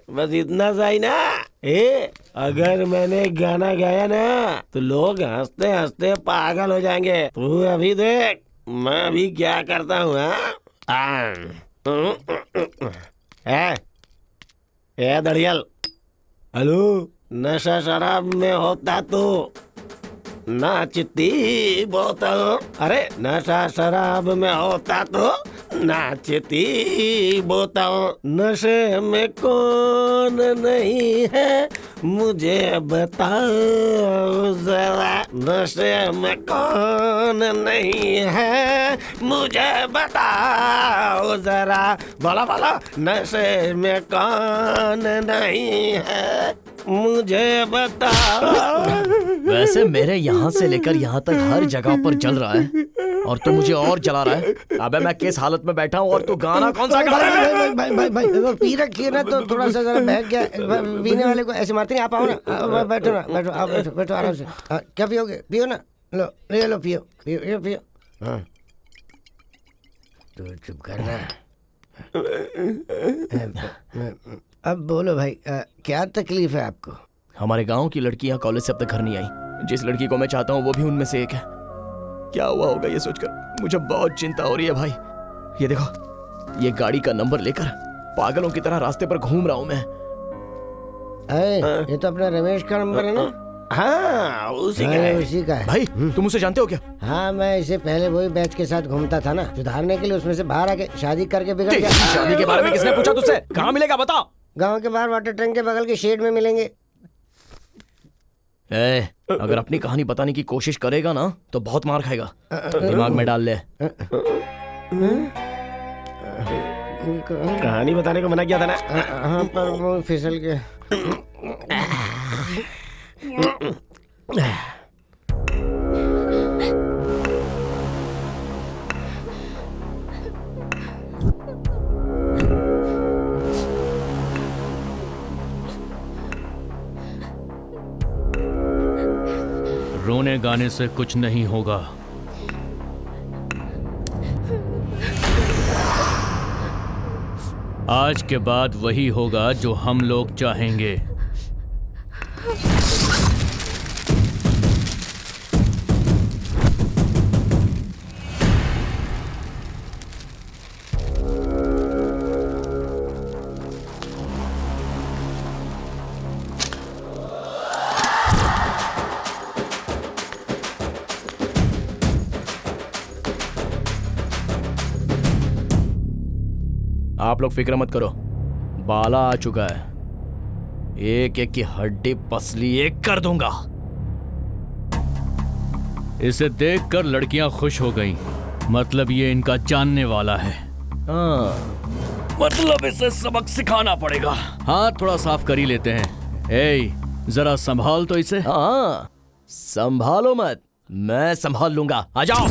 बस इतना सा ही ना। अगर मैंने गाना गाया ना तो लोग हंसते हंसते पागल हो जाएंगे। तू अभी देख मैं अभी क्या करता हूँ। दड़ियल, हेलो, नशा शराब में होता तो नाचती बोतल, अरे नशा शराब में होता तो नाचती बोतल। नशे में कौन नहीं है मुझे बताओ जरा, नशे में कौन नहीं है मुझे बताओ जरा, बोला बोला, नशे में कौन नहीं है। मुझे बता। वैसे मेरे यहाँ से लेकर यहाँ तक हर जगह पर जल रहा है और तू मुझे और जला रहा है। अबे मैं किस हालत में बैठा हूँ और तू गाना कौन सा गा रहा है? भाई वो पी रखी है ना तो थोड़ा सा जरा बहक गया। पीने वाले को ऐसे मारते नहीं। आप आओ ना, बैठो ना, बैठो, आप बैठो, बैठो आराम से। क्या पियोगे? पियो ना, लो ले लो, पियो पियो पियो। हाँ तो चुप करना। अब बोलो भाई, क्या तकलीफ है आपको? हमारे गांव की लड़कियां कॉलेज से अब तक घर नहीं आई। जिस लड़की को मैं चाहता हूँ वो भी उनमें से एक है। क्या हुआ होगा ये सोचकर मुझे बहुत चिंता हो रही है भाई। ये देखो, ये गाड़ी का नंबर लेकर पागलों की तरह रास्ते पर घूम रहा हूँ मैं। ये तो अपना रमेश का नंबर है ना? हाँ उसी का है। भाई तुम उसे जानते हो क्या? हाँ, मैं इससे पहले वही बैच के साथ घूमता था ना, सुधारने के लिए उसमें से बाहर आके शादी करके बिगड़ गया। शादी के बारे में किसने पूछा तुझसे? कहाँ मिलेगा बताओ? गांव के बाहर वाटर टैंक के बगल के शेड में मिलेंगे। अगर अपनी कहानी बताने की कोशिश करेगा ना तो बहुत मार खाएगा। दिमाग में डाल ले। कहानी बताने को मना किया था ना। हाँ पर वो फिसल के। रोने गाने से कुछ नहीं होगा। आज के बाद वही होगा जो हम लोग चाहेंगे। आप लोग फिक्र मत करो, बाला आ चुका है। एक एक की हड्डी पसली एक कर दूंगा। इसे देखकर लड़कियां खुश हो गईं। मतलब ये इनका जानने वाला है। हाँ, मतलब इसे सबक सिखाना पड़ेगा। हाथ थोड़ा साफ कर ही लेते हैं। जरा संभाल तो इसे। हाँ, संभालो मत, मैं संभाल लूंगा। आ जाओ।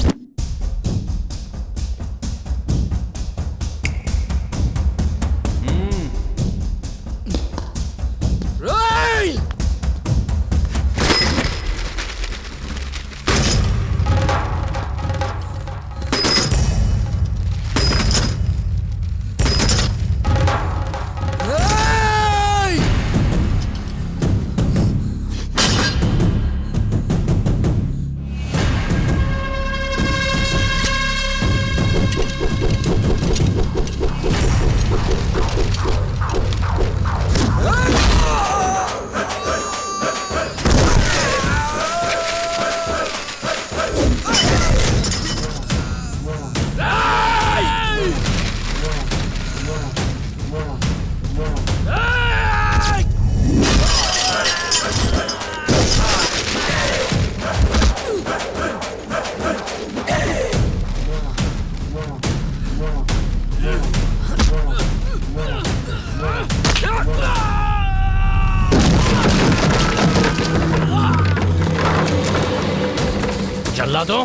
चला दो।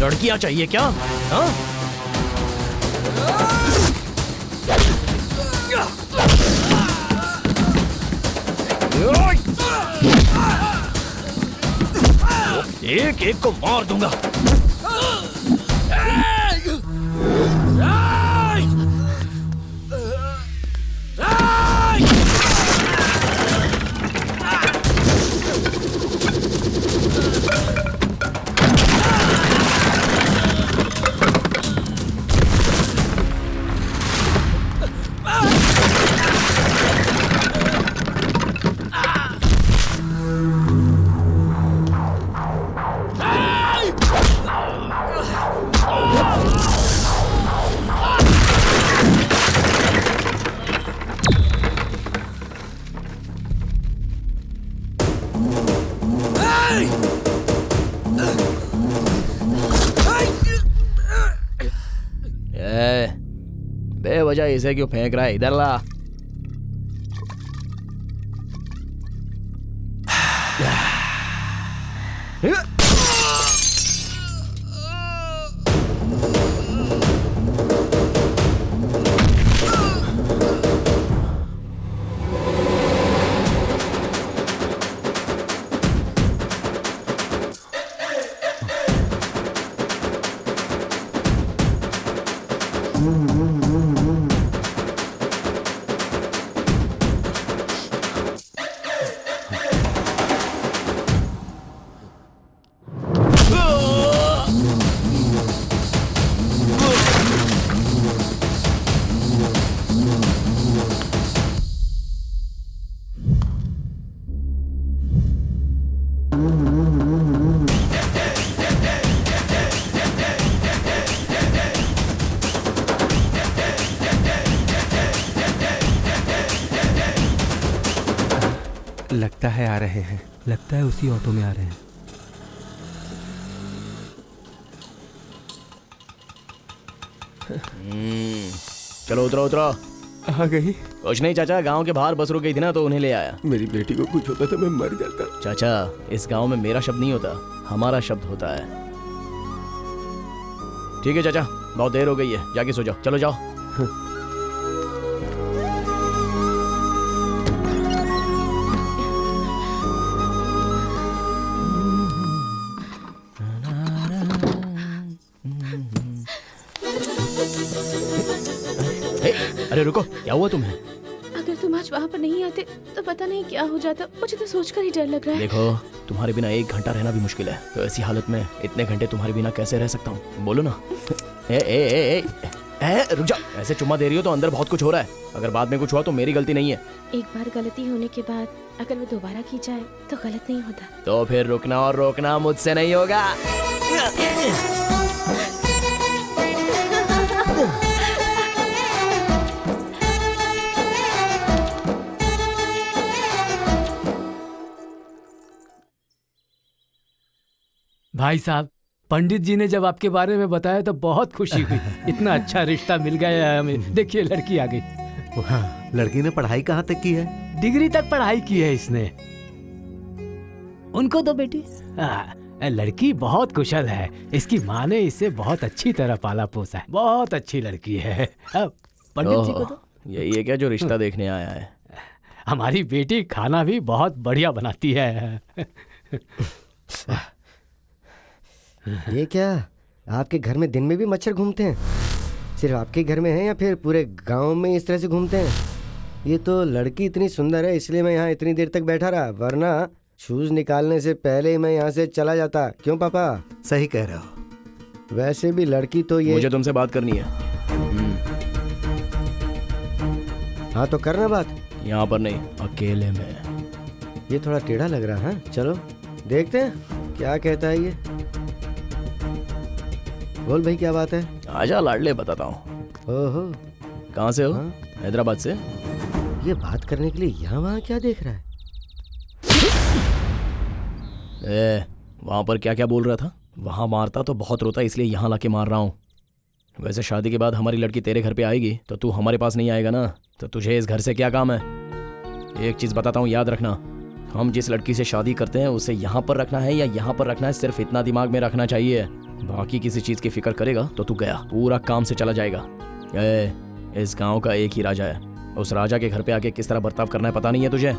लड़कियां चाहिए क्या? हाँ? एक एक को मार दूंगा। बेवजह इसे क्यों फेंक रहा है? इधर ला। लगता है आ रहे हैं। लगता है उसी ऑटो में आ रहे हैं। चलो उतरो उतरो। आ गई। कुछ नहीं चाचा, गांव के बाहर बस रुक गई थी ना तो उन्हें ले आया। मेरी बेटी को कुछ होता तो मैं मर जाता। चाचा, इस गांव में मेरा शब्द नहीं होता, हमारा शब्द होता है। ठीक है चाचा, बहुत देर हो गई है, जाके सो जाओ। चलो जाओ। अरे रुको, क्या हुआ तुम्हें? अगर तुम आज वहाँ पर नहीं आते तो पता नहीं क्या हो जाता। मुझे तो सोचकर ही डर लग रहा है। देखो, तुम्हारे बिना 1 घंटा रहना भी मुश्किल है, तो ऐसी हालत में इतने घंटे तुम्हारे बिना कैसे रह सकता हूँ? बोलो ना। ए, ए, ए, ए, ए, रुक जाओ। ऐसे चुम्मा दे रही हो तो अंदर बहुत कुछ हो रहा है। अगर बाद में कुछ हुआ तो मेरी गलती नहीं है। एक बार गलती होने के बाद अगर वो दोबारा की जाए तो गलत नहीं होता। तो फिर रुकना और रोकना मुझसे नहीं होगा। भाई साहब, पंडित जी ने जब आपके बारे में बताया तो बहुत खुशी हुई। इतना अच्छा रिश्ता मिल गया है हमें। देखिए, लड़की आ गई। हाँ, लड़की ने पढ़ाई कहाँ तक की है? डिग्री तक पढ़ाई की है इसने। उनको तो बेटी लड़की बहुत कुशल है। इसकी माँ ने इसे बहुत अच्छी तरह पाला पोसा है। बहुत अच्छी लड़की है। पंडित जी को तो यही है क्या जो रिश्ता देखने आया है? हमारी बेटी खाना भी बहुत बढ़िया बनाती है। ये क्या, आपके घर में दिन में भी मच्छर घूमते हैं? सिर्फ आपके घर में है या फिर पूरे गांव में इस तरह से घूमते हैं? ये तो लड़की इतनी सुंदर है इसलिए मैं यहाँ इतनी देर तक बैठा रहा, वरना शूज निकालने से पहले ही मैं यहाँ से चला जाता। क्यों पापा? सही कह रहे हो। वैसे भी लड़की तो ये। मुझे तुमसे बात करनी है। हाँ तो करना बात। यहाँ पर नहीं, अकेले में। ये थोड़ा टेढ़ा लग रहा है। चलो देखते हैं क्या कहता है ये। बोल भाई, क्या बात है? आजा लाडले, बताता हूँ। ओहो, कहाँ से हो? हाँ? हैदराबाद से। ये बात करने के लिए यहाँ वहाँ क्या देख रहा है? वहाँ पर क्या क्या बोल रहा था? वहाँ मारता तो बहुत रोता, इसलिए यहाँ लाके मार रहा हूँ। वैसे शादी के बाद हमारी लड़की तेरे घर पे आएगी तो तू हमारे पास नहीं आएगा ना, तो तुझे इस घर से क्या काम है? एक चीज़ बताता हूँ, याद रखना। हम जिस लड़की से शादी करते हैं उसे यहाँ पर रखना है या यहाँ पर रखना है, सिर्फ इतना दिमाग में रखना चाहिए। बाकी किसी चीज़ की फिक्र करेगा तो तू गया, पूरा काम से चला जाएगा। इस गांव का एक ही राजा है, उस राजा के घर पे आके किस तरह बर्ताव करना है पता नहीं है तुझे?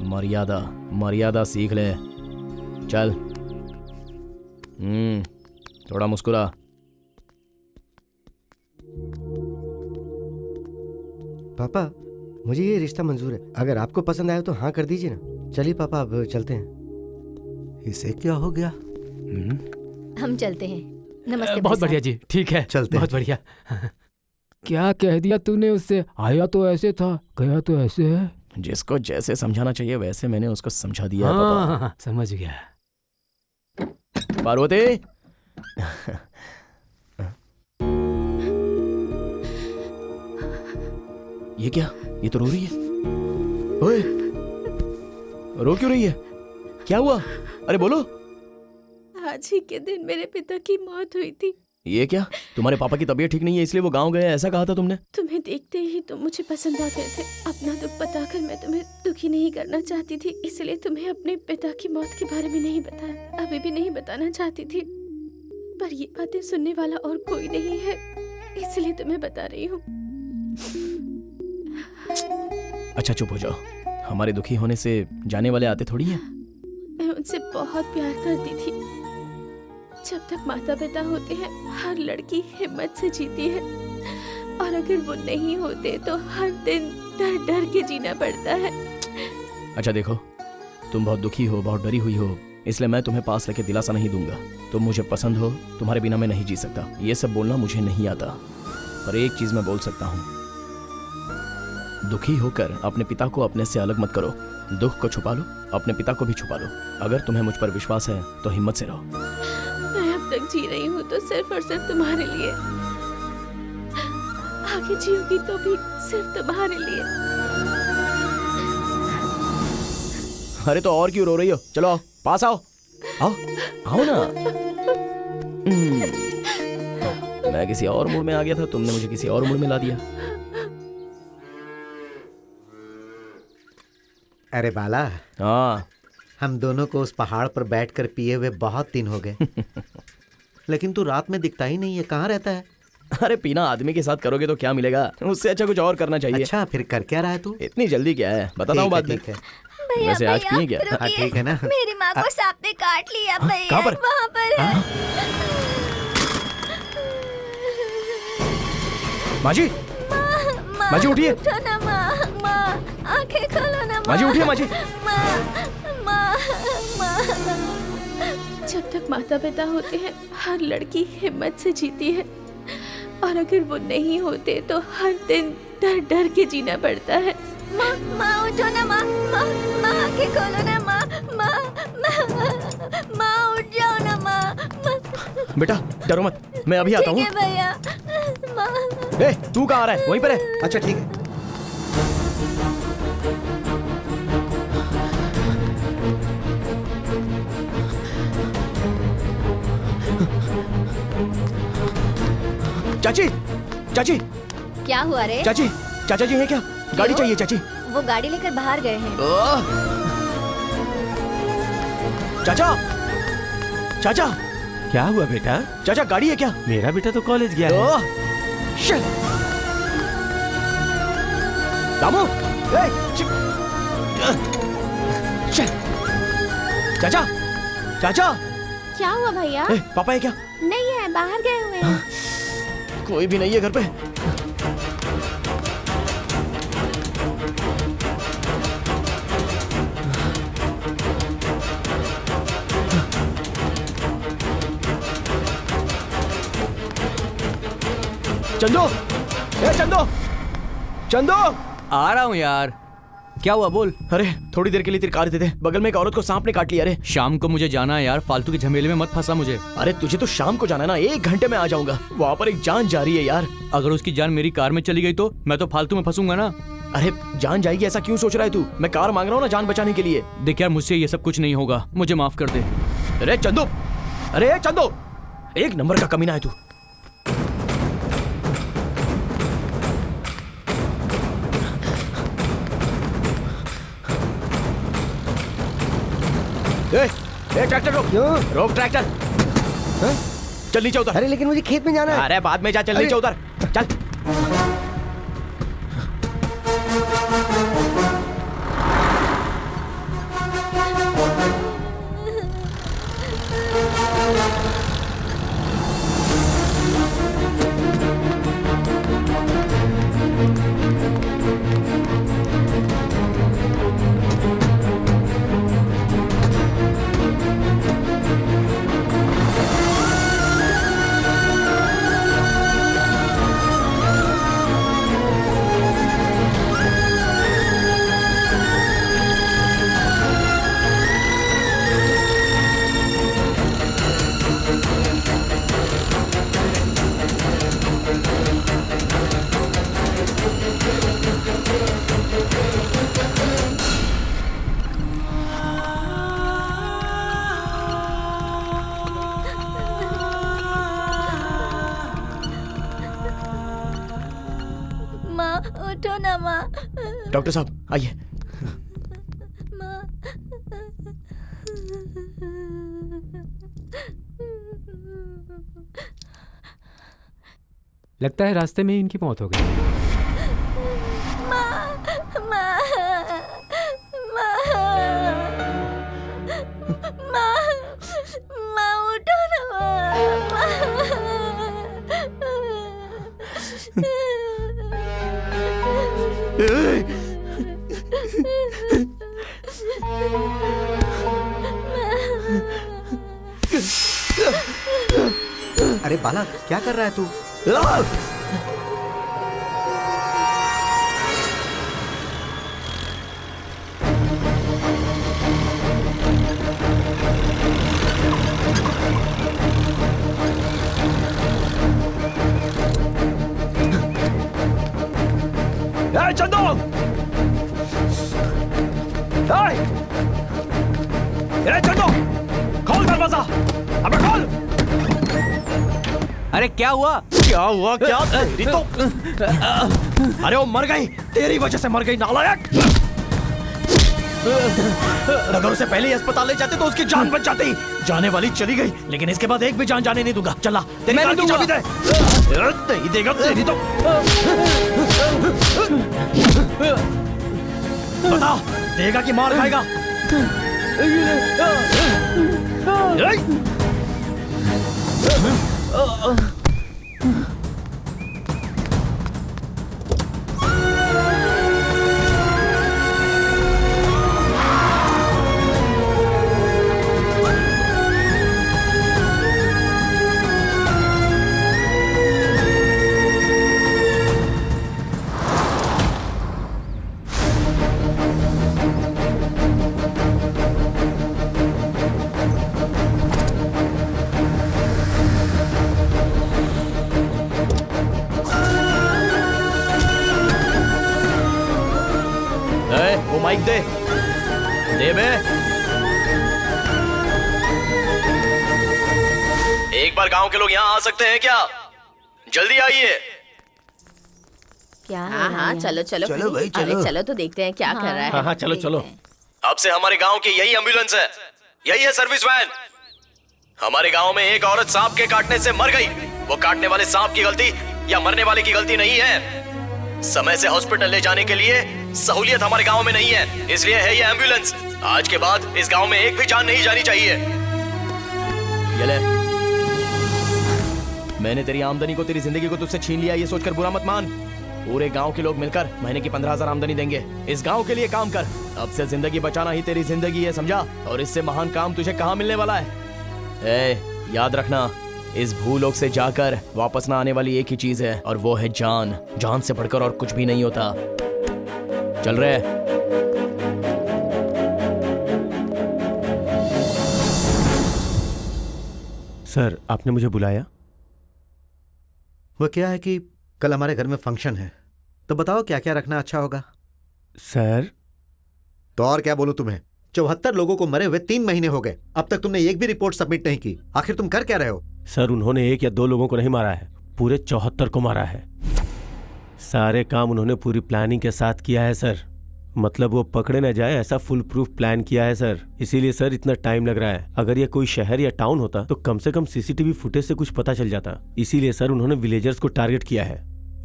मर्यादा मर्यादा सीख ले। चल। थोड़ा मुस्कुरा। पापा, मुझे ये रिश्ता मंजूर है। अगर आपको पसंद आया तो हाँ कर दीजिए ना। चलिए पापा, अब चलते हैं। इसे क्या हो गया? हम चलते हैं। नमस्ते। बहुत बढ़िया जी, ठीक है, चलते बहुत बढ़िया। क्या कह दिया तूने उससे? आया तो ऐसे था, गया तो ऐसे है। जिसको जैसे समझाना चाहिए वैसे मैंने उसको समझा दिया है, हाँ, पापा। समझ गया। पार्वती। ये क्या? ये तो रो रही है। ओए, रो क्यों रही है? क्या हुआ? अरे बोलो। आज ही के दिन मेरे पिता की मौत हुई थी। ये क्या? तुम्हारे पापा की तबीयत ठीक नहीं है इसलिए वो गांव गए, ऐसा कहा था तुमने? तुम्हें देखते ही तुम मुझे पसंद आ गए थे। अपना दुख बताकर मैं तुम्हें दुखी नहीं करना चाहती थी, इसलिए तुम्हें अपने पिता की मौत के बारे में नहीं बताया। अभी भी नहीं बताना चाहती थी, पर ये बातें सुनने वाला और कोई नहीं है, इसलिए तुम्हें बता रही हूँ। अच्छा चुप हो जाओ, हमारे दुखी होने से जाने वाले आते थोड़ी हैं। मैं उनसे बहुत प्यार करती थी। जब तक माता पिता होते हैं हर लड़की हिम्मत से जीती है, और अगर वो नहीं होते तो हर दिन डर डर के जीना पड़ता है। अच्छा देखो, तुम बहुत दुखी हो, बहुत डरी हुई हो, इसलिए मैं तुम्हें पास लेके दिलासा नहीं दूंगा। तुम मुझे पसंद हो, तुम्हारे बिना मैं नहीं जी सकता। ये सब बोलना मुझे नहीं आता, पर एक चीज मैं बोल सकता हूँ, दुखी होकर अपने पिता को अपने से अलग मत करो। दुख को छुपा लो, अपने पिता को भी छुपा लो। अगर तुम्हें मुझ पर विश्वास है तो हिम्मत से रहो। मैं अब तक जी रही हूँ तो सिर्फ और सिर्फ तुम्हारे लिए, आगे जीऊंगी तो भी सिर्फ तुम्हारे लिए। अरे तो और क्यों रो रही हो? चलो आओ, पास आओ, आओ आओ ना। मैं किसी और मूड में आ गया था, तुमने मुझे किसी और मूड में ला दिया। अरे बाला, हाँ, हम दोनों को उस पहाड़ पर बैठकर पिए हुए बहुत दिन हो गए। लेकिन तू रात में दिखता ही नहीं है, कहाँ रहता है? अरे पीना आदमी के साथ करोगे तो क्या मिलेगा, उससे अच्छा कुछ और करना चाहिए। अच्छा फिर कर क्या रहा है तू? इतनी जल्दी क्या है, बताता हूँ बाद में। ठीक है। वैसे आज पिए क्या? हाँ ठीक है ना। मेरी माँ को सांप ने काट लिया भैया। कहाँ पर? वहाँ पर है। माजी, माजी उठिए। उठो ना माँ, माँ आंखें खोलो ना माँ। माजी उठिए, माजी। जब तक माता पिता होते हैं हर लड़की हिम्मत से जीती है, और अगर वो नहीं होते तो हर दिन डर डर के जीना पड़ता है। माँ, माँ उठो ना माँ, माँ, माँ आंखें खोलो ना माँ, माँ, माँ उठ जाओ ना माँ, बेटा डरो मत, मैं अभी आता हूँ। ठीक है भैया। माँ, ए, तू कहाँ आ रहा है? वहीं पर है। अच्छा ठीक है। चाची, चाची, क्या हुआ रे? चाची, चाचा जी हैं क्या? गाड़ी चाहिए चाची। वो गाड़ी लेकर बाहर गए हैं। चाचा, चाचा, क्या हुआ बेटा? चाचा गाड़ी है क्या? मेरा बेटा तो कॉलेज गया है। शिट! दामू, चाचा, चाचा, क्या हुआ भैया? पापा है क्या? नहीं है, बाहर गए हुए हैं। कोई भी नहीं है घर पे। चंदू, ए चंदू, चंदू, आ रहा हूँ यार। क्या हुआ बोल? अरे थोड़ी देर के लिए तेरी कार दे दे, बगल में एक औरत को सांप ने काट लिया। अरे शाम को मुझे जाना है यार, फालतू के झमेले में मत फंसा मुझे। अरे तुझे तो शाम को जाना है ना, 1 घंटे में आ जाऊंगा। वहाँ पर एक जान जा रही है यार। अगर उसकी जान मेरी कार में चली गई तो मैं तो फालतू में फंसूंगा ना। अरे जान जाएगी ऐसा क्यों सोच रहा है तू? मैं कार मांग रहा हूँ ना जान बचाने के लिए। देख यार, मुझसे ये सब कुछ नहीं होगा, मुझे माफ कर दे। अरे चंदू, अरे चंदू, एक नंबर का कमीना है तू। ट्रैक्टर रोक। क्यों? रोक ट्रैक्टर। चल नीचे उतर। अरे लेकिन मुझे खेत में जाना है। अरे बाद में जा, चल नीचे उतर, चल। उठो ना माँ। डॉक्टर साहब आइए। माँ। लगता है रास्ते में ही इनकी मौत हो गई। माँ, माँ, माँ, माँ, माँ उठो ना अरे बाला, क्या कर रहा है तू? चंदू, चंदू, खोल दरवाजा, अबे खोल। अरे क्या हुआ? क्या हुआ? क्या तेरी तो अरे वो मर गई, तेरी वजह से मर गई नालायक। अगर उसे पहले ही अस्पताल ले जाते तो उसकी जान बच जाती। जाने वाली चली गई, लेकिन इसके बाद एक भी जान जाने नहीं दूंगा। चला, तेरी कार की चाबी दे। नहीं देगा तेरी तो। बता, देगा कि मार खाएगा? वो माइक दे बे। एक बार गांव के लोग यहाँ आ सकते हैं क्या? जल्दी आइए। क्या? हाँ, चलो चलो चलो भाई, चलो। अरे चलो तो देखते हैं क्या कर रहा है। हाँ चलो चलो। अब से हमारे गांव की यही एम्बुलेंस है, यही है सर्विस वैन। हमारे गांव में एक औरत सांप के काटने से मर गई। वो काटने वाले सांप की गलती या मरने वाले की गलती नहीं है। समय से हॉस्पिटल ले जाने के लिए सहूलियत हमारे गांव में नहीं है, इसलिए है ये एम्बुलेंस। आज के बाद इस गांव में एक भी जान नहीं जानी चाहिए। ये ले, मैंने तेरी आमदनी को, तेरी जिंदगी को तुझसे छीन लिया, ये सोचकर बुरा मत मान। पूरे गांव के लोग मिलकर महीने की 15,000 आमदनी देंगे। इस गांव के लिए काम कर। अब से जिंदगी बचाना ही तेरी जिंदगी है, समझा? और इससे महान काम तुझे कहाँ मिलने वाला है? याद रखना, इस भूलोक से जाकर वापस ना आने वाली एक ही चीज है, और वो है जान। जान से बढ़कर और कुछ भी नहीं होता। चल रहे। सर, आपने मुझे बुलाया? वो क्या है कि कल हमारे घर में फंक्शन है, तो बताओ क्या क्या रखना अच्छा होगा? सर, तो और क्या बोलूं तुम्हें? 74 लोगों को मरे हुए 3 महीने हो गए, अब तक तुमने एक भी रिपोर्ट सबमिट नहीं की। आखिर तुम कर क्या रहे हो? सर, उन्होंने 1 या 2 लोगों को नहीं मारा है, पूरे 74 को मारा है। सारे काम उन्होंने पूरी प्लानिंग के साथ किया है सर। मतलब वो पकड़े न जाए ऐसा फुल प्रूफ प्लान किया है सर। इसीलिए सर इतना टाइम लग रहा है। अगर ये कोई शहर या टाउन होता तो कम से कम सीसीटीवी फुटेज से कुछ पता चल जाता। इसीलिए सर उन्होंने विलेजर्स को टारगेट किया है।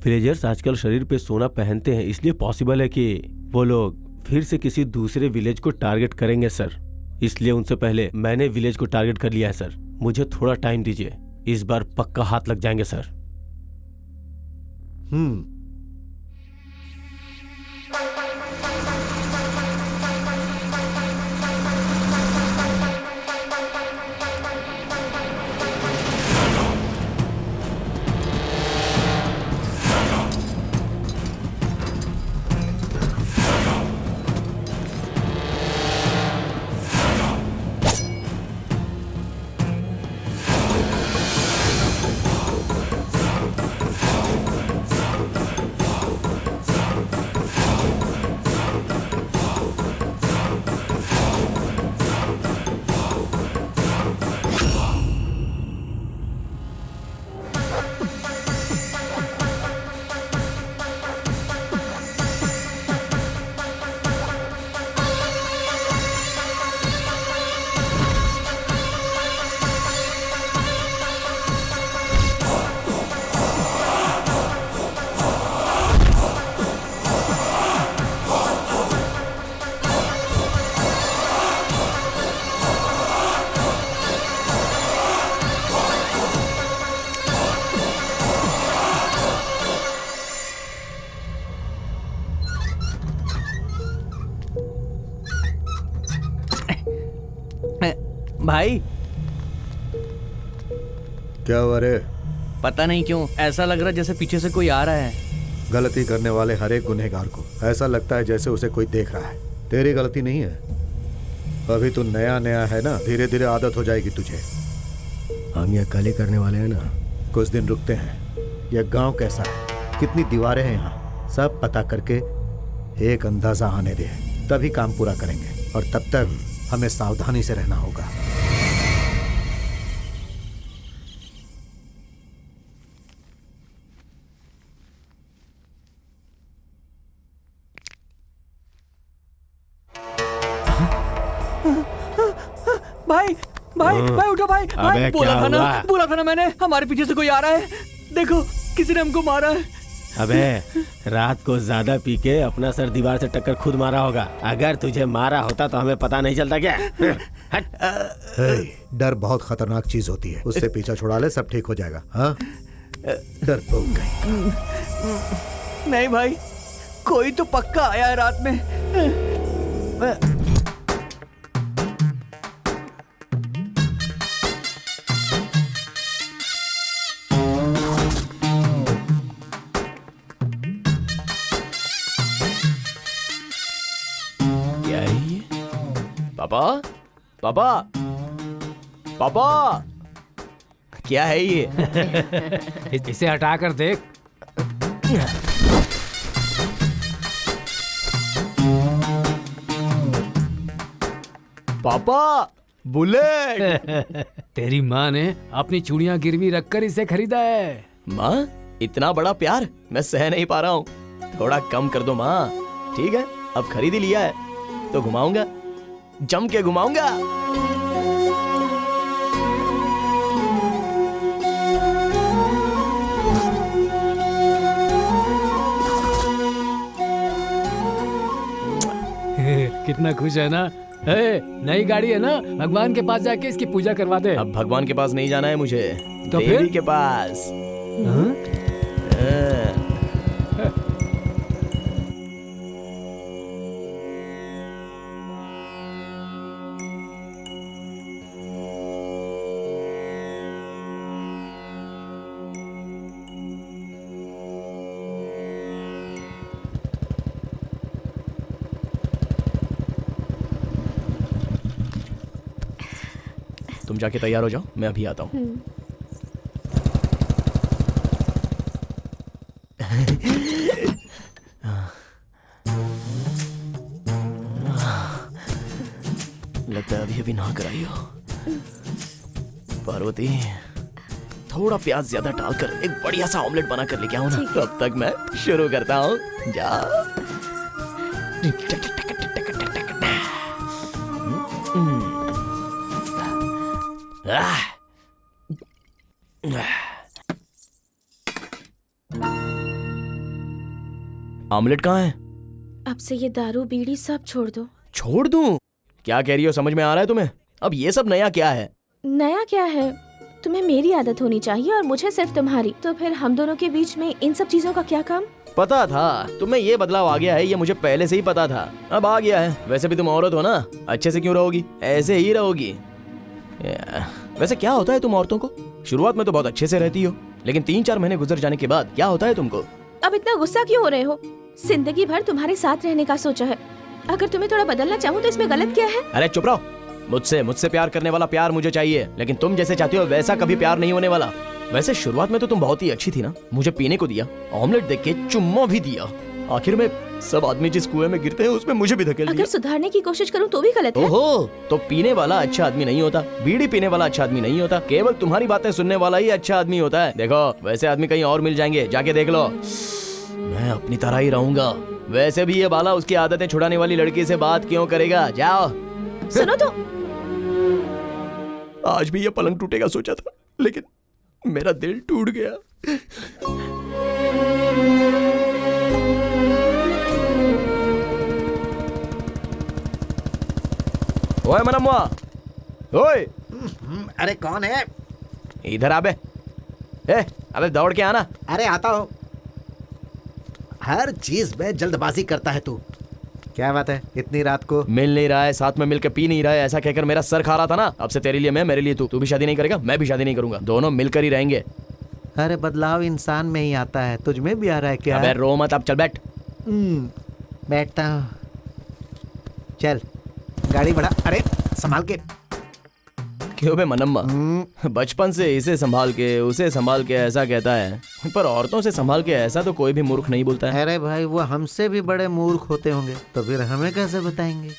विलेजर्स आजकल शरीर पे सोना पहनते हैं, इसलिए पॉसिबल है कि वो लोग फिर से किसी दूसरे विलेज को टारगेट करेंगे सर। इसलिए उनसे पहले मैंने विलेज को टारगेट कर लिया है सर। मुझे थोड़ा टाइम दीजिए, इस बार पक्का हाथ लग जाएंगे सर। भाई। क्या हुआ रे? पता नहीं क्यों ऐसा लग रहा है जैसे पीछे से कोई आ रहा है। गलती करने वाले हर एक गुनहगार को ऐसा लगता है जैसे उसे कोई देख रहा है। तेरी गलती नहीं है, अभी तू नया नया है ना, धीरे धीरे आदत हो जाएगी तुझे। हम ये कल ही करने वाले हैं ना, कुछ दिन रुकते हैं। यह गांव कैसा है, कितनी दीवारें हैं यहाँ, सब पता करके एक अंदाजा आने दे, तभी काम पूरा करेंगे। और तब तक हमें सावधानी से रहना होगा। भाई भाई भाई उठो भाई। अबे बोला था ना मैंने, हमारे पीछे से कोई आ रहा है। देखो किसी ने हमको मारा है। अबे रात को ज्यादा पी के अपना सर दीवार से टक्कर खुद मारा होगा। अगर तुझे मारा होता तो हमें पता नहीं चलता क्या? डर बहुत खतरनाक चीज होती है, उससे पीछा छुड़ा ले, सब ठीक हो जाएगा। हाँ, डर तो गई। नहीं भाई, कोई तो पक्का आया है रात में। पापा पापा पापा, क्या है ये? इसे हटाकर देख। पापा बुलेट। तेरी माँ ने अपनी चूड़ियां गिरवी रखकर इसे खरीदा है। माँ, इतना बड़ा प्यार मैं सह नहीं पा रहा हूँ, थोड़ा कम कर दो माँ। ठीक है, अब खरीद ही लिया है तो घुमाऊंगा, जम के घुमाऊंगा। कितना खुश है ना? नई गाड़ी है ना, भगवान के पास जाके इसकी पूजा करवा दे। अब भगवान के पास नहीं जाना है मुझे, तो देवी फिर? के पास। तुम जाके तैयार हो जाओ, मैं अभी आता हूँ। लगता है अभी अभी नहा कर आई हो। पार्वती, थोड़ा प्याज ज्यादा डालकर एक बढ़िया सा ऑमलेट बना कर लेके आओ ना। तब तक मैं शुरू करता हूँ। जाओ। ऑमलेट कहाँ है? अब से ये दारू बीड़ी सब छोड़ दो। छोड़ दूं? क्या कह रही हो, समझ में आ रहा है तुम्हें? अब ये सब नया क्या है? नया क्या है? तुम्हें मेरी आदत होनी चाहिए और मुझे सिर्फ तुम्हारी। तो फिर हम दोनों के बीच में इन सब चीजों का क्या काम? पता था तुम्हें ये बदलाव आ गया है, ये मुझे पहले से ही पता था, अब आ गया है। वैसे भी तुम औरत हो ना, अच्छे से क्यों रहोगी? ऐसे ही रहोगी। वैसे क्या होता है तुम औरतों को? शुरुआत में तो बहुत अच्छे से रहती हो, लेकिन 3-4 महीने गुजर जाने के बाद क्या होता है तुमको? अब इतना गुस्सा क्यों हो रहे हो? जिंदगी भर तुम्हारे साथ रहने का सोचा है, अगर तुम्हें थोड़ा बदलना चाहूँ तो इसमें गलत क्या है? अरे चुप रहो। मुझसे प्यार करने वाला प्यार मुझे चाहिए, लेकिन तुम जैसे चाहती हो वैसा कभी प्यार नहीं होने वाला। वैसे शुरुआत में तो तुम बहुत ही अच्छी थी ना, मुझे पीने को दिया, ऑमलेट देख के चुम्मा भी दिया, आखिर में सब आदमी जिस कुएं में गिरते हैं उसमें मुझे भी धकेल दिया। अगर सुधारने की कोशिश करूं तो भी गलत है। ओहो, तो पीने वाला अच्छा आदमी नहीं होता, बीड़ी पीने वाला अच्छा आदमी नहीं होता, केवल तुम्हारी बातें सुनने वाला ही अच्छा आदमी होता है। देखो, वैसे आदमी कहीं और मिल जाएंगे, जाके देख लो। मैं अपनी तरह ही रहूंगा। वैसे भी ये बाला उसकी आदतें छुड़ाने वाली लड़की से बात क्यों करेगा? जाओ। सुनो तो, आज भी ये पलंग टूटेगा सोचा था, लेकिन मेरा दिल टूट गया। ओए मनम्मा, ओए। अरे कौन है? इधर आ बे। अबे दौड़ के आना। अरे आता हूँ। हर चीज में जल्दबाजी करता है तू। क्या बात है, इतनी रात को? मिल नहीं रहा है, साथ में मिलकर पी नहीं रहा है, ऐसा कहकर मेरा सर खा रहा था ना। अब से तेरे लिए मैं, मेरे लिए तू भी शादी नहीं करेगा, मैं भी शादी नहीं करूंगा, दोनों मिलकर ही रहेंगे। अरे बदलाव इंसान में ही आता है, तुझ में भी आ रहा है क्या? अबे रो मत, अब चल बैठ। बैठता हूँ। चल गाड़ी बढ़ा। अरे संभाल के। क्यों बे मनम्मा, बचपन से इसे संभाल के उसे संभाल के ऐसा कहता है, पर औरतों से संभाल के ऐसा तो कोई भी मूर्ख नहीं बोलता है। अरे भाई वो हमसे भी बड़े मूर्ख होते होंगे, तो फिर हमें कैसे बताएंगे?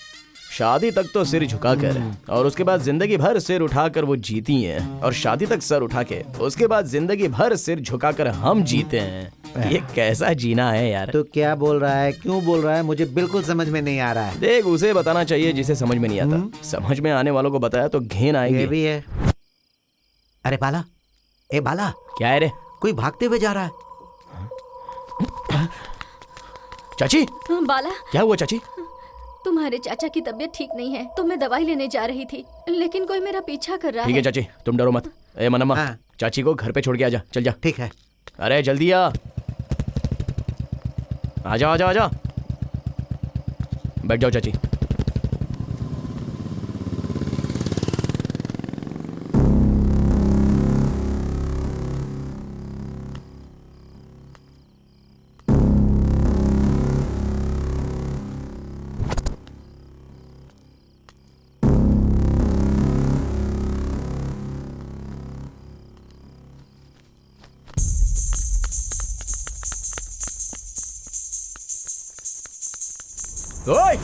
शादी तक तो सिर झुकाकर और उसके बाद जिंदगी भर सिर उठाकर वो जीती हैं, और शादी तक सर उठा के उसके बाद जिंदगी भर सिर झुकाकर हम जीते हैं। ये कैसा जीना है यार? तो क्या बोल रहा है, क्यों बोल रहा है, मुझे बिल्कुल समझ में नहीं आ रहा है। देख, उसे बताना चाहिए जिसे समझ में नहीं आता। समझ में आने वालों को बताया तो घिन आएगी। ये भी है। अरे बाला, ए बाला, क्या है रे? कोई भागते हुए जा रहा है। चाची, बाला, क्या हुआ चाची? तुम्हारे चाचा की तबीयत ठीक नहीं है, तो मैं दवाई लेने जा रही थी, लेकिन कोई मेरा पीछा कर रहा है। ठीक है चाची, तुम डरो मत। ए मनम्मा, चाची को घर पे छोड़ के आजा, चल जा। ठीक है। अरे जल्दी आ, आजा आजा आजा। बैठ जाओ चाची। ओए!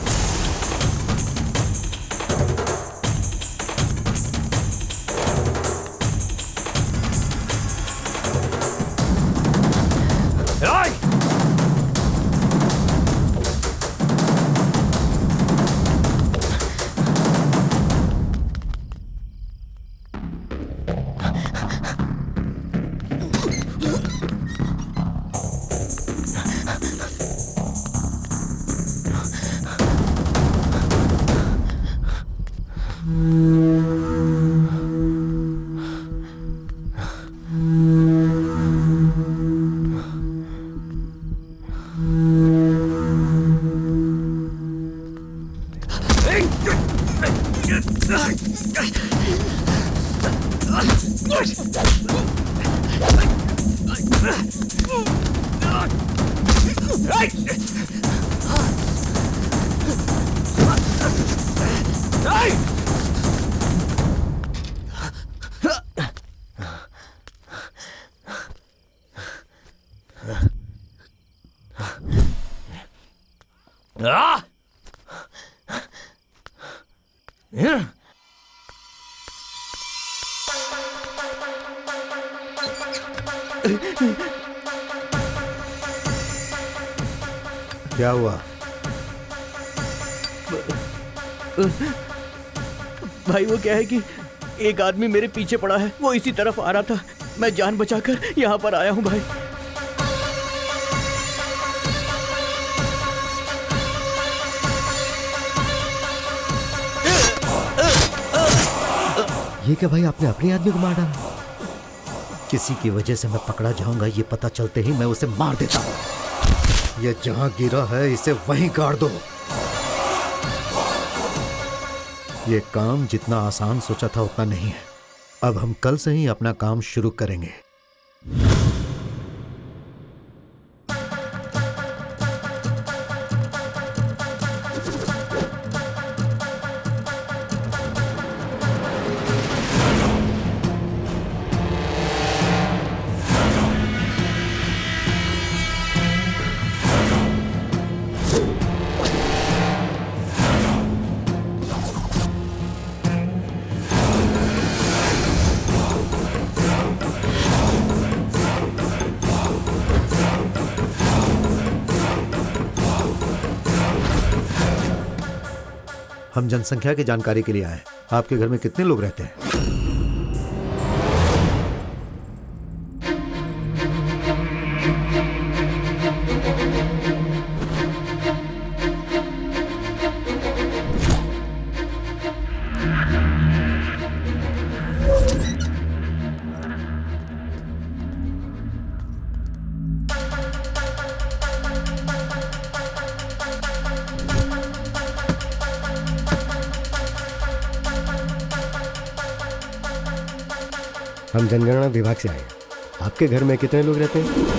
क्या हुआ? भाई वो क्या है कि एक आदमी मेरे पीछे पड़ा है, वो इसी तरफ आ रहा था, मैं जान बचाकर यहाँ पर आया हूँ भाई। ये क्या भाई, आपने अपने आदमी को मार डाला? किसी की वजह से मैं पकड़ा जाऊंगा, ये पता चलते ही मैं उसे मार देता हूँ। ये जहां गिरा है इसे वहीं गाड़ दो। ये काम जितना आसान सोचा था उतना नहीं है। अब हम कल से ही अपना काम शुरू करेंगे। हम जनसंख्या की जानकारी के लिए आए। आपके घर में कितने लोग रहते हैं? हम जनगणना विभाग से आए हैं। आपके घर में कितने लोग रहते हैं?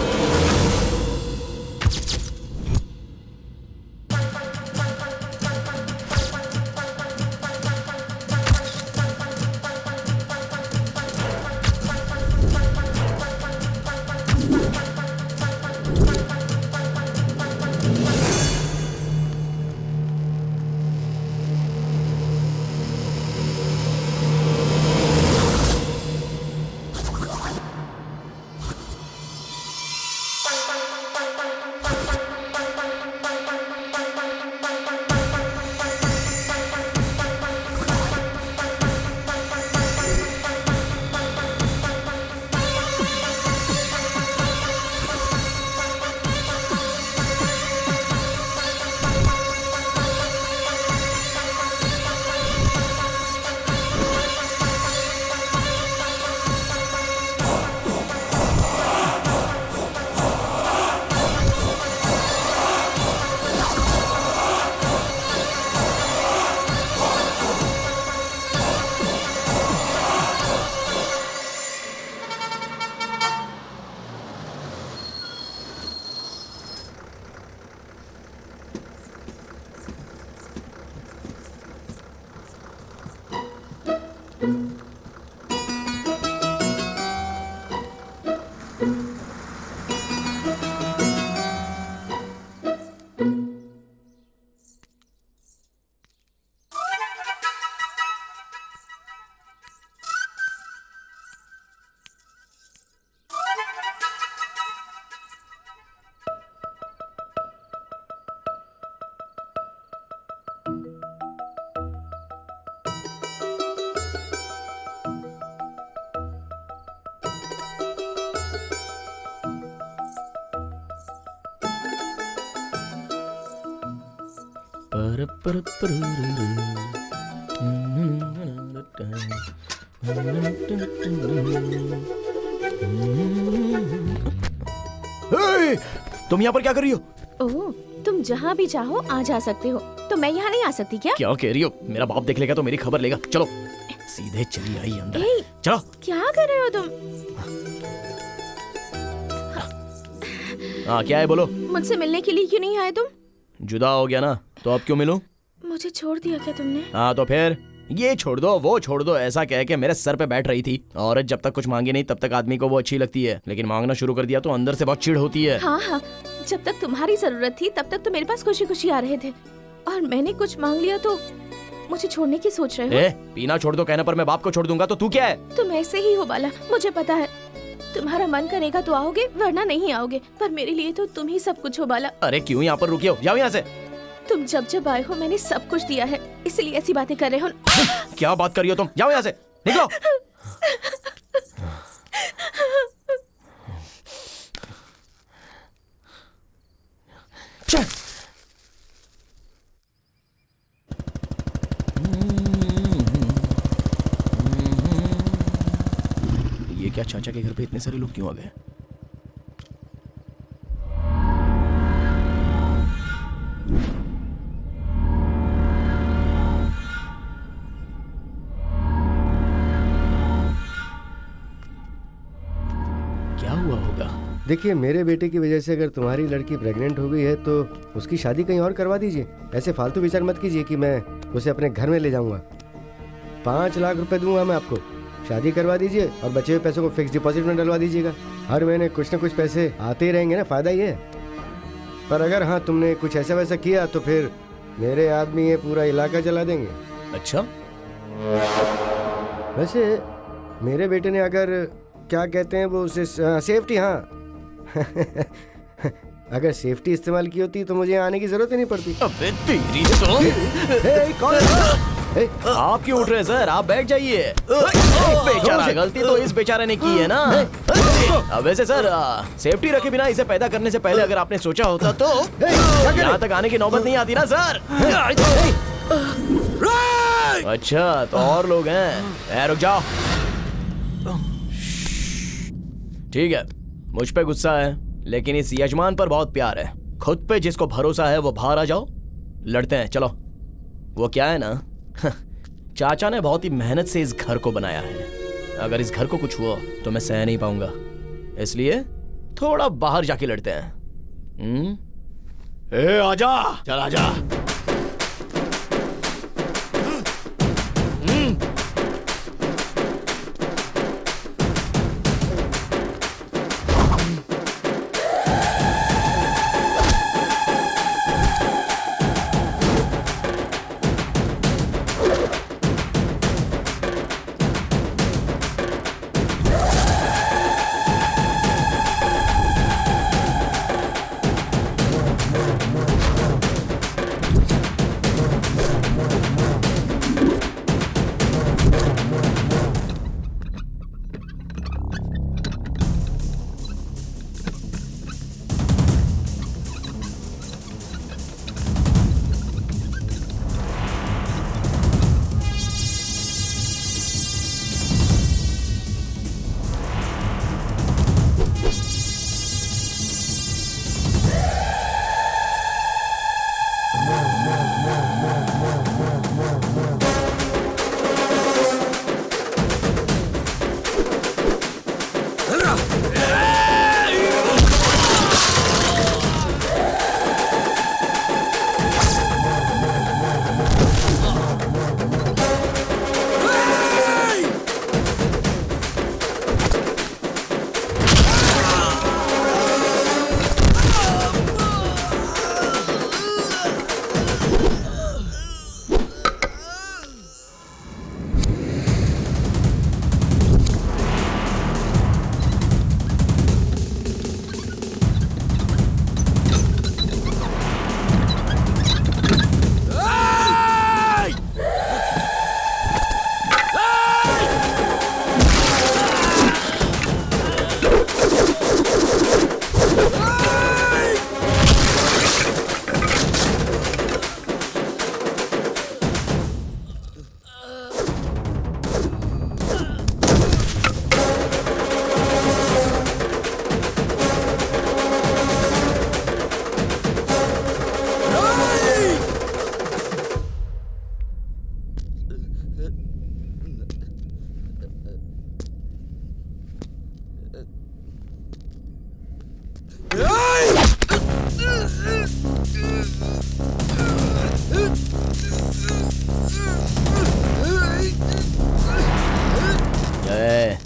तुम यहाँ पर क्या कर रही हो? ओह, तुम जहाँ भी चाहो आ जा सकते हो, तो मैं यहाँ नहीं आ सकती क्या? क्या कह रही हो? मेरा बाप देख लेगा तो मेरी खबर लेगा। चलो सीधे चली आई अंदर। चलो। क्या कर रहे हो तुम? हाँ क्या है बोलो? मुझसे मिलने के लिए क्यों नहीं आए तुम? जुदा हो गया ना, तो अब क्यों मिलूं? मुझे छोड़ दिया क्या तुमने? हाँ तो फिर ये छोड़ दो वो छोड़ दो ऐसा कह के मेरे सर पे बैठ रही थी। औरत जब तक कुछ मांगे नहीं तब तक आदमी को वो अच्छी लगती है, लेकिन मांगना शुरू कर दिया तो अंदर से बहुत चिढ़ होती है। हाँ हाँ, जब तक तुम्हारी जरूरत थी तब तक तो मेरे पास खुशी खुशी आ रहे थे, और मैंने कुछ मांग लिया तो मुझे छोड़ने की सोच रहे हो? पीना छोड़ दो कहने पर मैं बाप को छोड़ दूंगा तो तू क्या है? तुम ऐसे ही हो बाला, मुझे पता है। तुम्हारा मन करेगा तो आओगे वरना नहीं आओगे, पर मेरे लिए तो तुम ही सब कुछ हो बाला। अरे क्यों यहाँ पर रुकी हो? जाओ यहाँ से। तुम जब आए हो मैंने सब कुछ दिया है, इसलिए ऐसी बातें कर रहे हो। क्या बात कर रही हो तुम? जाओ यहाँ से, निकलो। ये क्या चाचा के घर पे इतने सारे लोग क्यों आ गए? देखिए, मेरे बेटे की वजह से अगर तुम्हारी लड़की प्रेग्नेंट हो गई है तो उसकी शादी कहीं और करवा दीजिए। ऐसे फालतू विचार मत कीजिए कि मैं उसे अपने घर में ले जाऊंगा। 5 लाख रुपए दूंगा मैं आपको, शादी करवा दीजिए और बचे हुए पैसों को फिक्स डिपॉजिट में डलवा दीजिएगा। हर महीने कुछ न कुछ पैसे आते ही रहेंगे ना, फायदा ही है। पर अगर हाँ तुमने कुछ ऐसा वैसा किया तो फिर मेरे आदमी ये पूरा इलाका जला देंगे। अच्छा, वैसे मेरे बेटे ने अगर क्या कहते हैं वो उसे सेफ्टी, हाँ अगर सेफ्टी इस्तेमाल की होती तो मुझे आने की जरूरत ही नहीं पड़ती। अबे तेरी तो आप क्यों उठ रहे हैं सर? आप बैठ जाइए। बेचारा, गलती तो इस बेचारे ने की है ना। अब वैसे सर सेफ्टी रखे बिना इसे पैदा करने से पहले अगर आपने सोचा होता तो यहाँ तक आने की नौबत नहीं आती ना सर। अच्छा तो और लोग हैं? रुक जाओ। ठीक है, मुझ पे गुस्सा है लेकिन इस यजमान पर बहुत प्यार है। खुद पे जिसको भरोसा है वो बाहर आ जाओ, लड़ते हैं। चलो। वो क्या है ना, चाचा ने बहुत ही मेहनत से इस घर को बनाया है। अगर इस घर को कुछ हुआ तो मैं सह नहीं पाऊंगा, इसलिए थोड़ा बाहर जाके लड़ते हैं। ए आजा, चल आजा।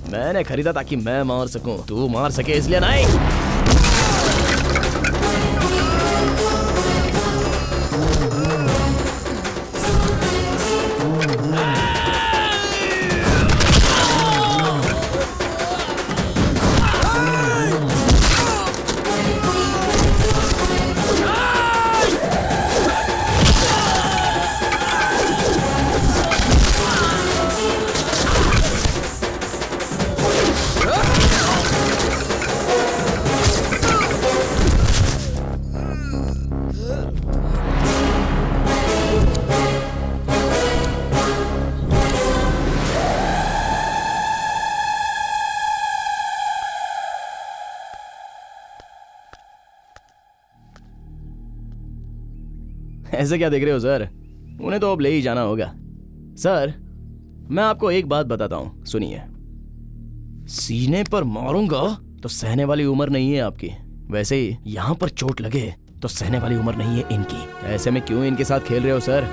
मैंने खरीदा ताकि मैं मार सकूं, तू मार सके इसलिए नहीं। ऐसे क्या देख रहे हो सर, उन्हें तो अब ले ही जाना होगा। सर मैं आपको एक बात बताता हूं, सुनिए। सीने पर मारूंगा तो सहने वाली उम्र नहीं है आपकी, वैसे ही यहां पर चोट लगे तो सहने वाली उम्र नहीं है इनकी। ऐसे में क्यों इनके साथ खेल रहे हो सर?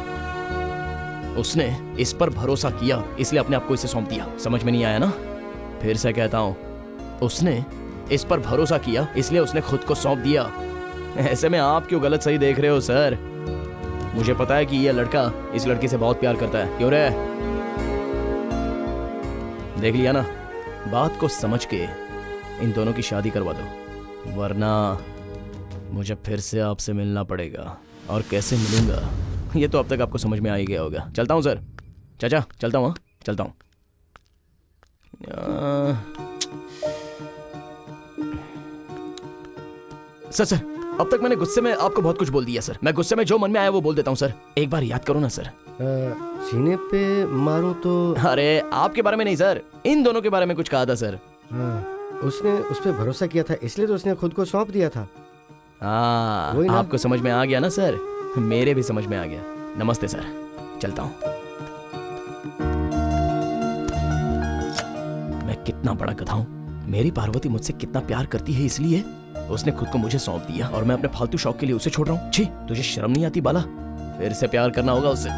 उसने इस पर भरोसा किया इसलिए अपने आप को इसे सौंप दिया, समझ में नहीं आया ना? फिर से कहता हूं, उसने इस पर भरोसा किया इसलिए उसने खुद को सौंप दिया। ऐसे में आप क्यों गलत सही देख रहे हो सर? मुझे पता है कि यह लड़का इस लड़की से बहुत प्यार करता है, क्यों रे? देख लिया ना, बात को समझ के इन दोनों की शादी करवा दो, वरना मुझे फिर से आपसे मिलना पड़ेगा। और कैसे मिलूंगा ये तो अब तक आपको समझ में आ ही गया होगा। चलता हूं सर, चाचा चलता हूं, चलता हूं। सर अब तक मैंने गुस्से में आपको बहुत कुछ बोल दिया सर। मैं गुस्से में जो मन में आया वो बोल देता हूँ सर, एक बार याद करो ना सर। सीने पे मारूं तो? अरे आपके बारे में नहीं सर, इन दोनों के बारे में कुछ कहा था सर। उसने उस पर भरोसा किया था इसलिए तो उसने खुद को सौंप दिया था। हाँ आपको समझ में आ गया ना सर? मेरे भी समझ में आ गया। नमस्ते सर, चलता हूँ। कितना बड़ा गधा हूँ। मेरी पार्वती मुझसे कितना प्यार करती है, इसलिए उसने खुद को मुझे सौंप दिया और मैं अपने फालतू शौक के लिए उसे छोड़ रहा हूँ। छी, तुझे शर्म नहीं आती बाला? फिर से प्यार करना होगा उससे।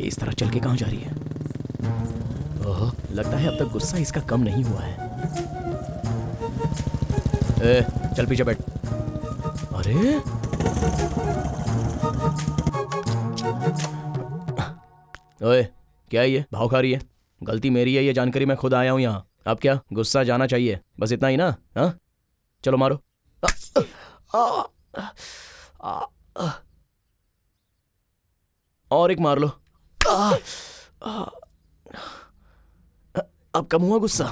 इस तरह चल के कहां जा रही है? ओह, लगता है अब तक गुस्सा इसका कम नहीं हुआ है। चल पीछे बैठ। अरे ओए, क्या है ये? भाव खा रही है? गलती मेरी है, ये जानकारी मैं खुद आया हूं यहाँ। अब क्या गुस्सा जाना चाहिए? बस इतना ही ना? हाँ, चलो मारो। और एक मार लो। अब कम हुआ गुस्सा?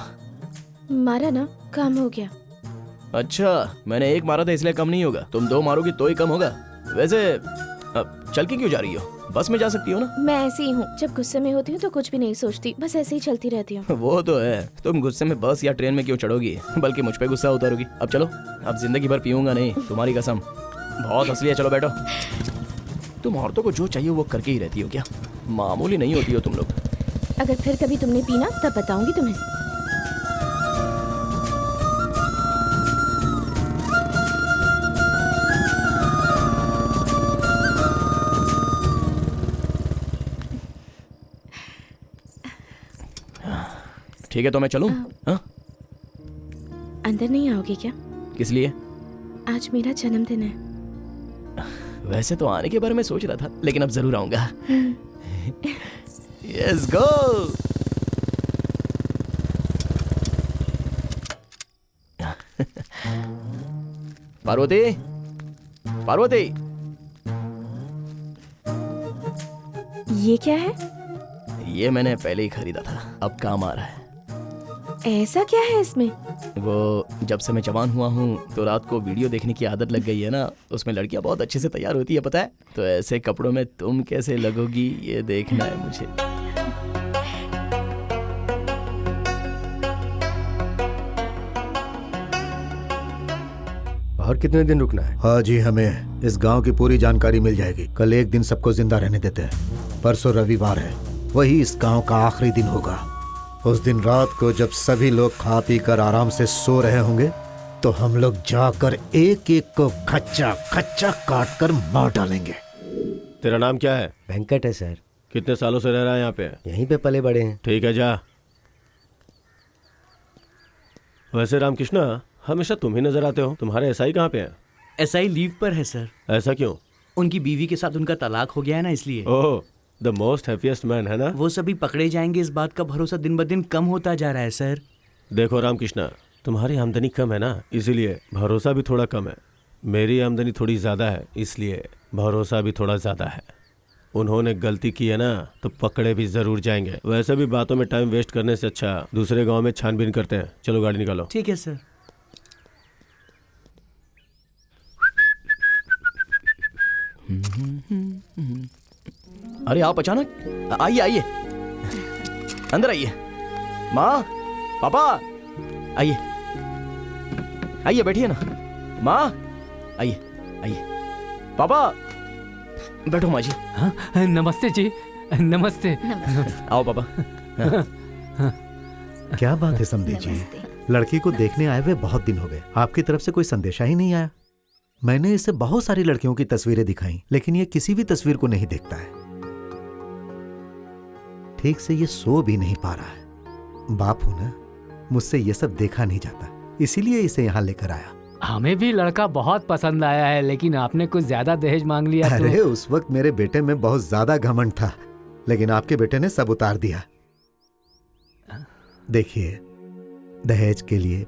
मारा ना, कम हो गया। अच्छा, मैंने एक मारा था इसलिए कम नहीं होगा। तुम 2 मारोगी तो ही कम होगा। वैसे अब चल के क्यों जा रही हो? बस में जा सकती हो ना? मैं ऐसी ही हूँ, जब गुस्से में होती हूँ तो कुछ भी नहीं सोचती, बस ऐसे ही चलती रहती हूँ। वो तो है, तुम गुस्से में बस या ट्रेन में क्यों चढ़ोगी, बल्कि मुझ पे गुस्सा उतारोगी। अब चलो, अब जिंदगी भर पीऊंगा नहीं, तुम्हारी कसम। बहुत असली है, चलो बैठो। तुम औरतों को जो चाहिए वो करके ही रहती हो क्या? मामूली नहीं होती हो तुम लोग। अगर फिर कभी तुमने पीना तब बताऊंगी तुम्हें। ठीक है, तो मैं चलूं? हाँ? अंदर नहीं आओगे क्या? किस लिए? आज मेरा जन्मदिन है। वैसे तो आने के बारे में सोच रहा था, लेकिन अब जरूर आऊंगा। Let's go! पार्वती, पार्वती, ये क्या है? ये मैंने पहले ही खरीदा था, अब काम आ रहा है। ऐसा क्या है इसमें? वो जब से मैं जवान हुआ हूँ तो रात को वीडियो देखने की आदत लग गई है ना, उसमें लड़कियां बहुत अच्छे से तैयार होती है, पता है? तो ऐसे कपड़ों में तुम कैसे लगोगी ये देखना है मुझे। और कितने दिन रुकना है? हाँ जी, हमें इस गांव की पूरी जानकारी मिल जाएगी। कल एक दिन सबको जिंदा रहने देते हैं। परसों रविवार है, वही इस गांव का आखिरी दिन होगा। उस दिन रात को जब सभी लोग खा पी कर आराम से सो रहे होंगे तो हम लोग जाकर एक एक को खच्चा खच्चा काट कर मार डालेंगे। तेरा नाम क्या है? वेंकट है सर। कितने सालों से रह रहा है यहाँ पे? यहीं पे पले बड़े हैं। ठीक है, जा। वैसे रामकृष्णा, हमेशा तुम ही नजर आते हो। तुम्हारे एसआई कहाँ पे हैं? एसआई लीव पर है सर। ऐसा क्यों? उनकी बीवी के साथ उनका तलाक हो गया है ना, इसलिए। ओह, द मोस्ट हैप्पीएस्ट मैन, है ना? वो सभी पकड़े जाएंगे, इस बात का भरोसा दिन ब दिन कम होता जा रहा है सर। देखो रामकृष्णा, तुम्हारी आमदनी कम है ना, इसीलिए भरोसा भी थोड़ा कम है। मेरी आमदनी थोड़ी ज्यादा है, इसलिए भरोसा भी थोड़ा ज्यादा है। उन्होंने गलती की है ना तो पकड़े भी जरूर जाएंगे। वैसे भी बातों में टाइम वेस्ट करने से अच्छा दूसरे गांव में छानबीन करते हैं। चलो गाड़ी निकालो। ठीक है सर। अरे आप अचानक? आइए आइए, अंदर आइए। माँ, पापा, आइए आइए, बैठिए ना। माँ, आइए आइए। पापा, बैठो माँ जी। हाँ, नमस्ते जी, नमस्ते। आओ पापा। क्या बात है समधी जी, लड़की को देखने आए हुए बहुत दिन हो गए, आपकी तरफ से कोई संदेशा ही नहीं आया। मैंने इसे बहुत सारी लड़कियों की तस्वीरें दिखाई, लेकिन ये किसी भी तस्वीर को नहीं देखता है। ठीक से ये सो भी नहीं पा रहा है। बाप हूं ना, मुझसे ये सब देखा नहीं जाता, इसीलिए इसे यहाँ लेकर आया। हमें भी लड़का बहुत पसंद आया है, लेकिन आपने कुछ ज्यादा दहेज मांग लिया। अरे उस वक्त मेरे बेटे में बहुत ज्यादा घमंड था, लेकिन आपके बेटे ने सब उतार दिया। देखिए, दहेज के लिए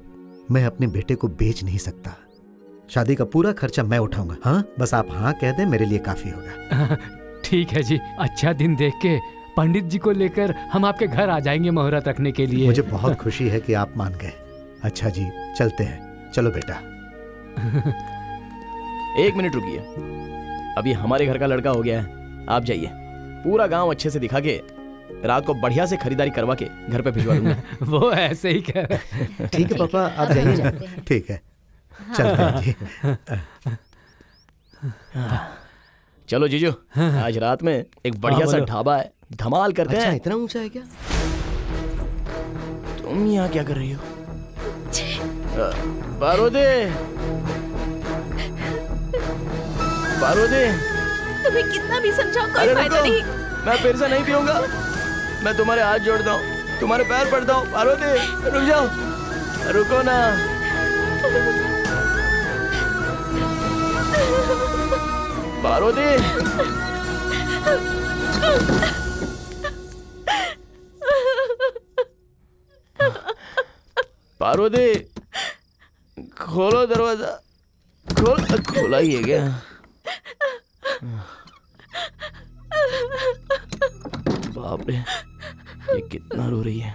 मैं अपने बेटे को बेच नहीं सकता। शादी का पूरा खर्चा मैं उठाऊंगा। हाँ, बस आप हाँ कह दें, मेरे लिए काफी होगा। ठीक है जी, अच्छा दिन देख के पंडित जी को लेकर हम आपके घर आ जाएंगे मुहूर्त रखने के लिए। मुझे बहुत खुशी है कि आप मान गए। अच्छा जी, चलते हैं। चलो बेटा। 1 मिनट रुकिए, अभी हमारे घर का लड़का हो गया है, आप जाइए। पूरा गांव अच्छे से दिखा के रात को बढ़िया से खरीदारी करवा के घर पे भिजवा दूंगा। वो ऐसे ही कह रहा है। ठीक है पापा, आप जाइए। ठीक है, चलते हैं जी। चलो जीजू, आज रात में एक बढ़िया सा ढाबा है, धमाल करते अच्छा, हैं। इतना ऊंचा है क्या? तुम यहाँ क्या कर रही हो? पार्वती, पार्वती, तुम्हें कितना भी समझाओ कोई अरे फायदा रुको, नहीं। मैं फिर से नहीं पीऊंगा। मैं तुम्हारे हाथ जोड़ता हूँ, तुम्हारे पैर पड़ता हूँ। पार्वती रुक जाओ, रुको ना। पार्वती, पार्वती, खोलो दरवाजा, खोला ही है क्या? बाप रे, ये कितना रो रही है।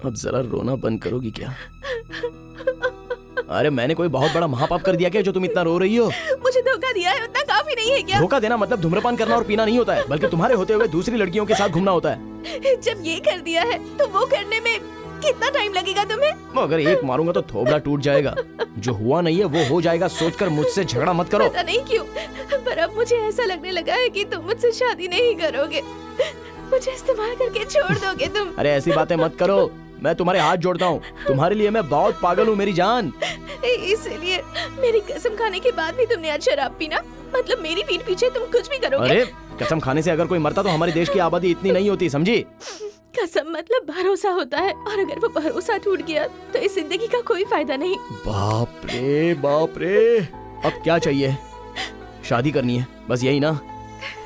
अब जरा रोना बंद करोगी क्या? अरे मैंने कोई बहुत बड़ा महापाप कर दिया क्या जो तुम इतना रो रही हो? मुझे धोखा दिया है, उतना काफी नहीं है क्या? धोखा देना मतलब धूम्रपान करना और पीना नहीं होता है, बल्कि तुम्हारे होते हुए दूसरी लड़कियों के साथ घूमना होता है। जब ये कर दिया है तो वो करने में कितना टाइम लगेगा तुम्हें? अगर एक मारूंगा तो थोबड़ा टूट जाएगा। जो हुआ नहीं है वो हो जाएगा, सोचकर मुझसे झगड़ा मत करो। पता नहीं क्यों, पर अब मुझे ऐसा लगने लगा है कि तुम मुझसे शादी नहीं करोगे, मुझे इस्तेमाल करके छोड़ दोगे तुम। अरे ऐसी बातें मत करो, मैं तुम्हारे हाथ जोड़ता हूँ। तुम्हारे लिए मैं बहुत पागल हूँ मेरी जान। इसलिए मेरी कसम खाने के बाद भी तुमने आज शराब पीना? मतलब मेरी पीठ पीछे तुम कुछ भी करोगे? अरे कसम खाने से अगर कोई मरता तो हमारे देश की आबादी इतनी नहीं होती, समझी? कसम मतलब भरोसा होता है, और अगर वो भरोसा टूट गया तो इस जिंदगी का कोई फायदा नहीं। बाप रे बाप रे, अब क्या चाहिए? शादी करनी है बस, यही ना?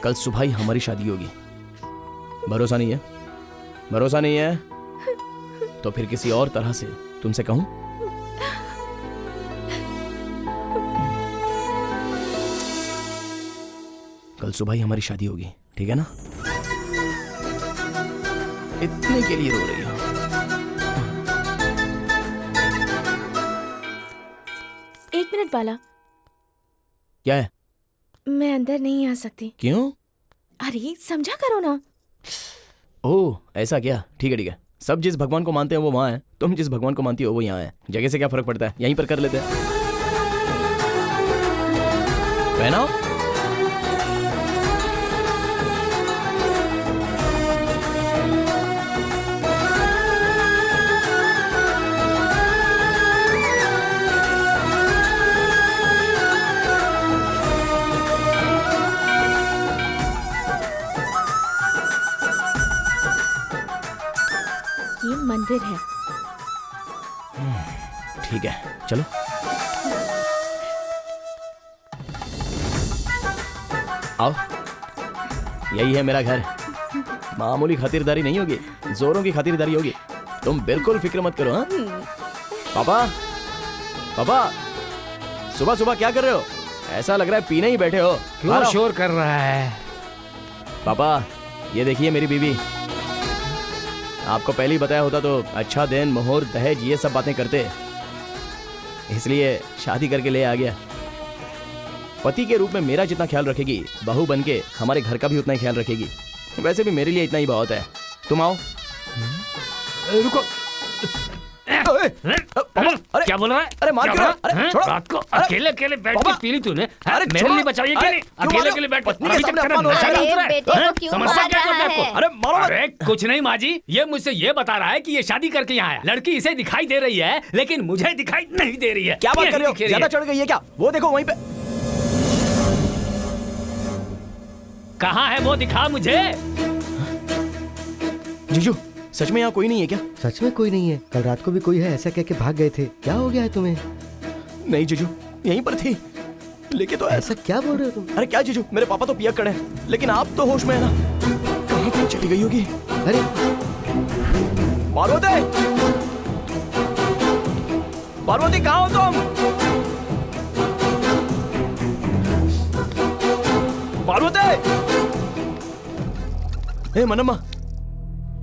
कल सुबह ही हमारी शादी होगी। भरोसा नहीं है? भरोसा नहीं है तो फिर किसी और तरह से तुमसे कहूं? कल सुबह ही हमारी शादी होगी, ठीक है ना? इतने के लिए रो रही हो? एक मिनट बाला, क्या है? मैं अंदर नहीं आ सकती। क्यों? अरे समझा करो ना। ओह ऐसा क्या? ठीक है ठीक है, सब जिस भगवान को मानते हैं वो वहां है, तुम जिस भगवान को मानती हो वो यहाँ है। जगह से क्या फर्क पड़ता है, यहीं पर कर लेते हैं। पहनाओ। ये मंदिर है। ठीक है चलो। आओ, यही है मेरा घर। मामूली खातिरदारी नहीं होगी, जोरों की खातिरदारी होगी। तुम बिल्कुल फिक्र मत करो। हाँ पापा, पापा सुबह सुबह क्या कर रहे हो? ऐसा लग रहा है पीने ही बैठे हो। क्यों शोर कर रहा है? पापा ये देखिए मेरी बीवी। आपको पहले ही बताया होता तो अच्छा दिन, मोहर, दहेज ये सब बातें करते, इसलिए शादी करके ले आ गया। पति के रूप में मेरा जितना ख्याल रखेगी, बहू बनके हमारे घर का भी उतना ही ख्याल रखेगी। वैसे भी मेरे लिए इतना ही बहुत है। तुम आओ। रुको। अरे क्या बोल रहा है? अरे मार क्यों? अरे छोड़ो। रात को अकेले अकेले बैठ के पी ली तूने? अरे मेरे लिए बचाइए क्या? अकेले अकेले बैठ के समस्या क्या है आपको? अरे मारो। अरे कुछ नहीं माँ जी, ये मुझसे ये बता रहा है कि ये शादी करके यहाँ आया। लड़की इसे दिखाई दे रही है लेकिन मुझे दिखाई नहीं दे रही है। क्या बात कर रहे हो? ज्यादा चढ़ गई है क्या? वो देखो वहीं पे। कहाँ है वो? दिखा मुझे। जीजू सच में यहाँ कोई नहीं है क्या? सच में कोई नहीं है। कल रात को भी कोई है ऐसा कह के भाग गए थे। क्या हो गया है तुम्हें? नहीं जीजू, यहीं पर थी। लेकिन तो ऐसा क्या बोल रहे हो तुम? अरे क्या जीजू, मेरे पापा तो पिया खड़े हैं, लेकिन आप तो होश में है ना? कहाँ पे चली गई होगी? अरे पार्वती, पार्वती कहाँ हो तुम? पार्वती! ए मनम्मा।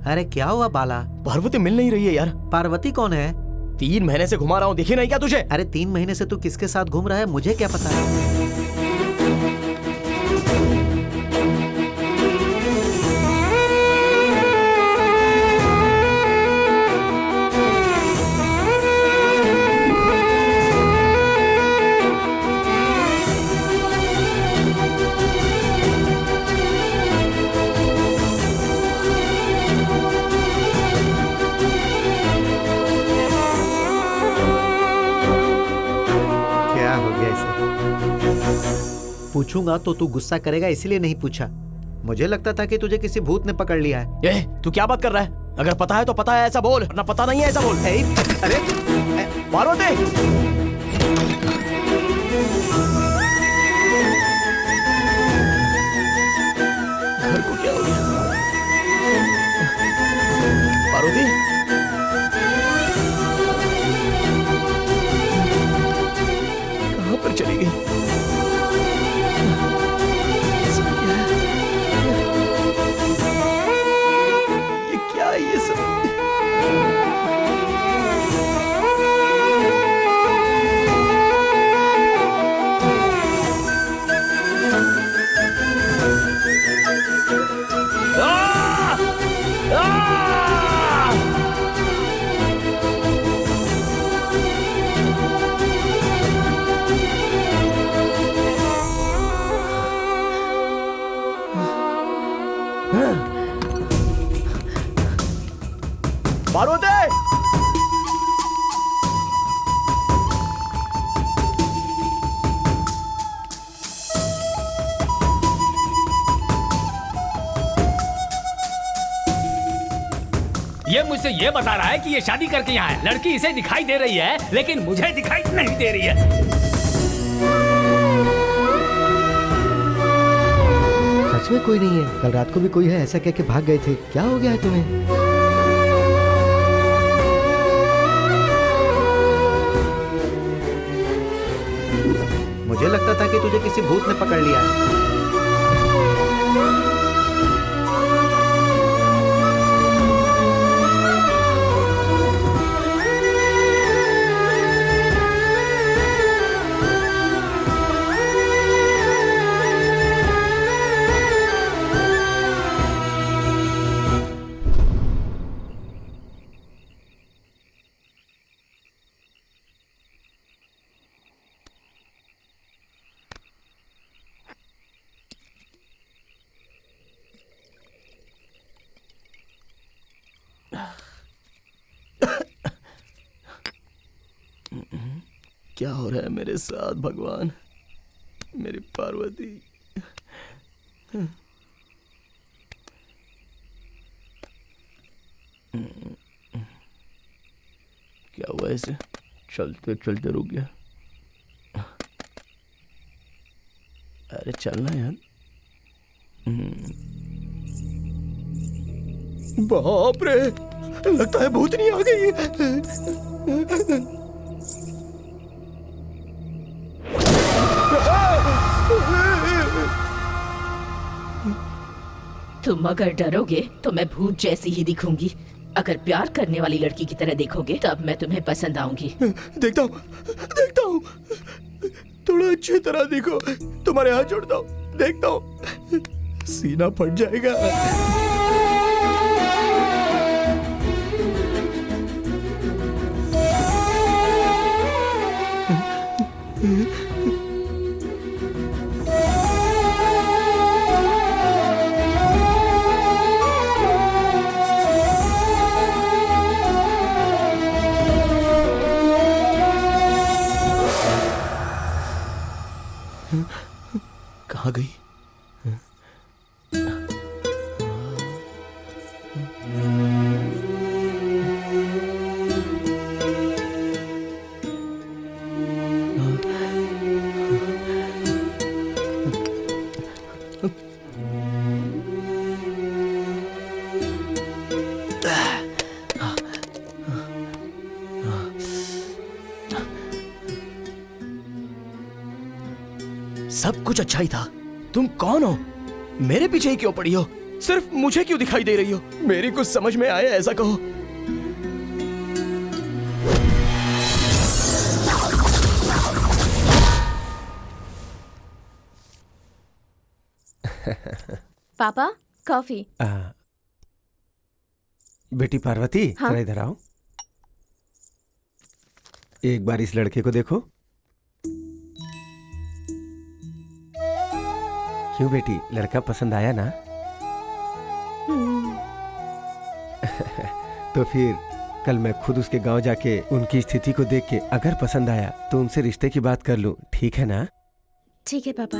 अरे क्या हुआ बाला? पार्वती मिल नहीं रही है यार। पार्वती कौन है? 3 महीने से घुमा रहा हूँ, देखी नहीं क्या तुझे? अरे 3 महीने से तू किसके साथ घूम रहा है मुझे क्या पता है? पूछूंगा तो तू गुस्सा करेगा, इसलिए नहीं पूछा। मुझे लगता था कि तुझे किसी भूत ने पकड़ लिया है। तू क्या बात कर रहा है? अगर पता है तो पता है ऐसा बोल, वरना पता नहीं है ऐसा बोल। अरे पार्वती! घर को क्या हो गया? पार्वती! कहां पर चली गई? ये क्या है ये सब? पार्वती! ये मुझसे ये बता रहा है कि ये शादी करके यहाँ है। लड़की इसे दिखाई दे रही है लेकिन मुझे दिखाई नहीं दे रही है। सच में कोई नहीं है? कल रात को भी कोई है ऐसा कह के भाग गए थे। क्या हो गया है तुम्हें? मुझे लगता था कि तुझे किसी भूत ने पकड़ लिया है। क्या हो रहा है मेरे साथ भगवान? मेरी पार्वती। क्या हुआ इसे? चलते चलते रुक गया। अरे चलना यार। बाप रे, लगता है भूतनी आ गई। तुम अगर डरोगे तो मैं भूत जैसी ही दिखूंगी। अगर प्यार करने वाली लड़की की तरह देखोगे तब मैं तुम्हें पसंद आऊंगी। देखता हूँ, थोड़ा अच्छी तरह देखो। तुम्हारे हाथ जोड़ता हूँ, देखता हूँ, सीना फट जाएगा। कहाँ गई? सब कुछ अच्छा ही था। तुम कौन हो? मेरे पीछे ही क्यों पड़ी हो? सिर्फ मुझे क्यों दिखाई दे रही हो? मेरी कुछ समझ में आए ऐसा कहो। पापा कॉफी। बेटी पार्वती, हाँ? जरा इधर आओ। एक बार इस लड़के को देखो। क्यों बेटी, लड़का पसंद आया ना? तो फिर कल मैं खुद उसके गांव जाके उनकी स्थिति को देख के अगर पसंद आया तो उनसे रिश्ते की बात कर लूं, ठीक है ना? ठीक है पापा।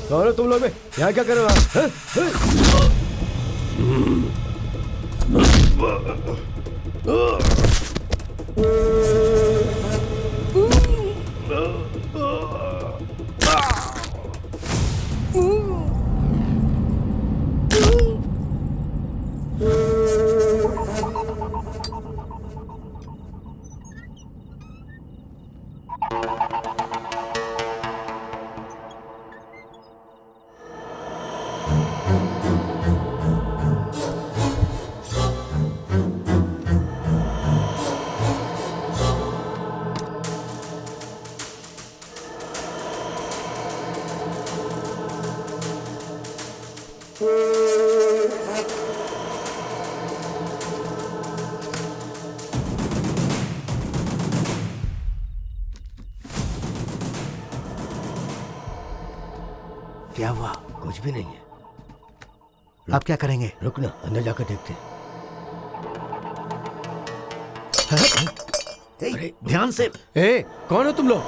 कौन हो तुम लोग? यहाँ क्या कर रहे हो? क्या हुआ? कुछ भी नहीं है। आप क्या करेंगे? रुकना, अंदर जाकर देखते। अरे ध्यान से। ए, कौन हो तुम लोग?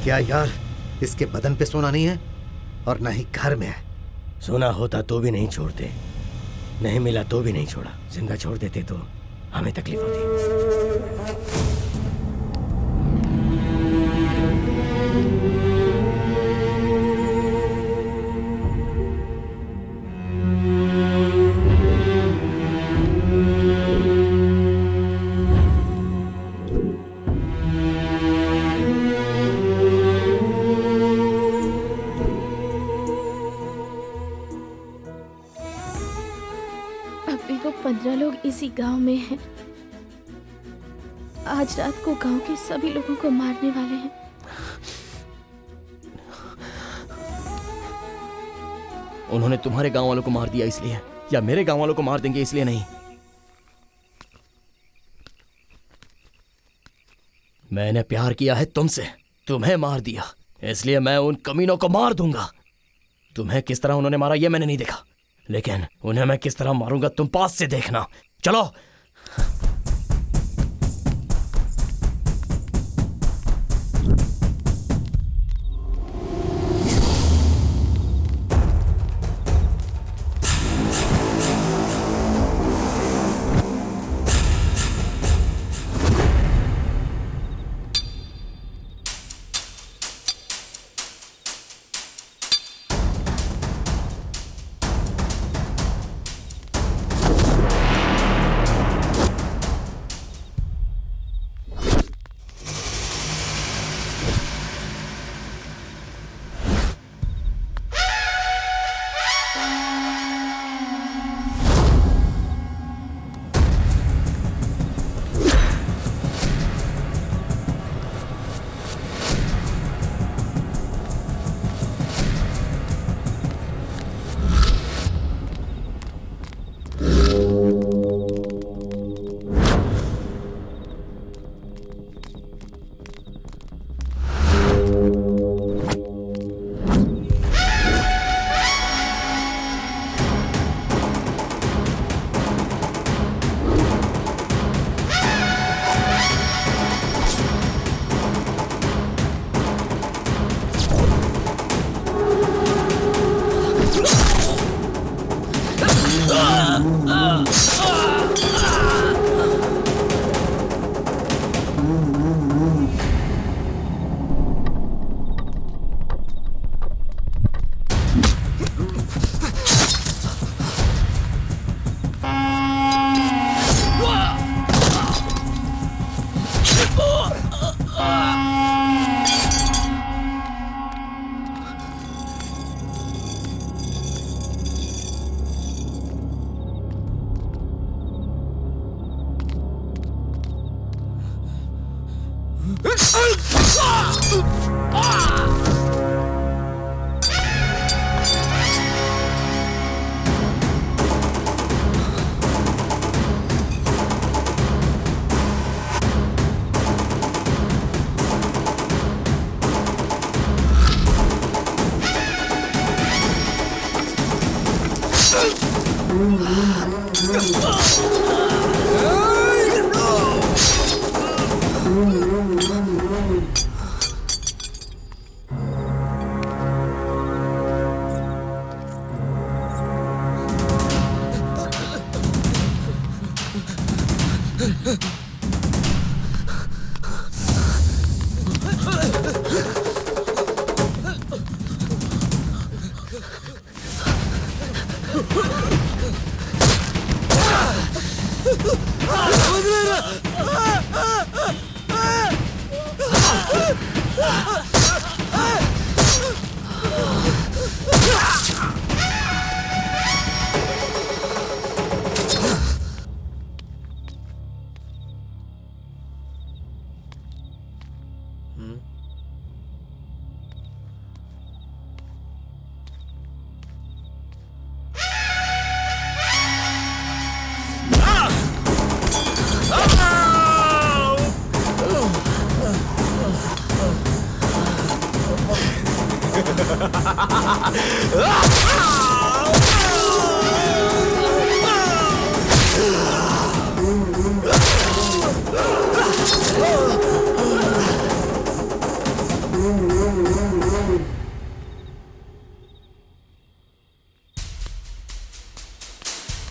क्या यार, इसके बदन पे सोना नहीं है और ना ही घर में है। सोना होता तो भी नहीं छोड़ते, नहीं मिला तो भी नहीं छोड़ा। जिंदा छोड़ देते तो हमें तकलीफ होती। अभी वो 15 लोग इसी गांव में हैं। आज रात को गांव के सभी लोगों को मारने वाले हैं। उन्होंने तुम्हारे गांव वालों को मार दिया इसलिए, या मेरे गांव वालों को मार देंगे इसलिए नहीं। मैंने प्यार किया है तुमसे, तुम्हें मार दिया, इसलिए मैं उन कमीनों को मार दूंगा। तुम्हें किस तरह उन्होंने मारा ये मैंने नहीं देखा, लेकिन उन्हें मैं किस तरह मारूंगा तुम पास से देखना। चलो।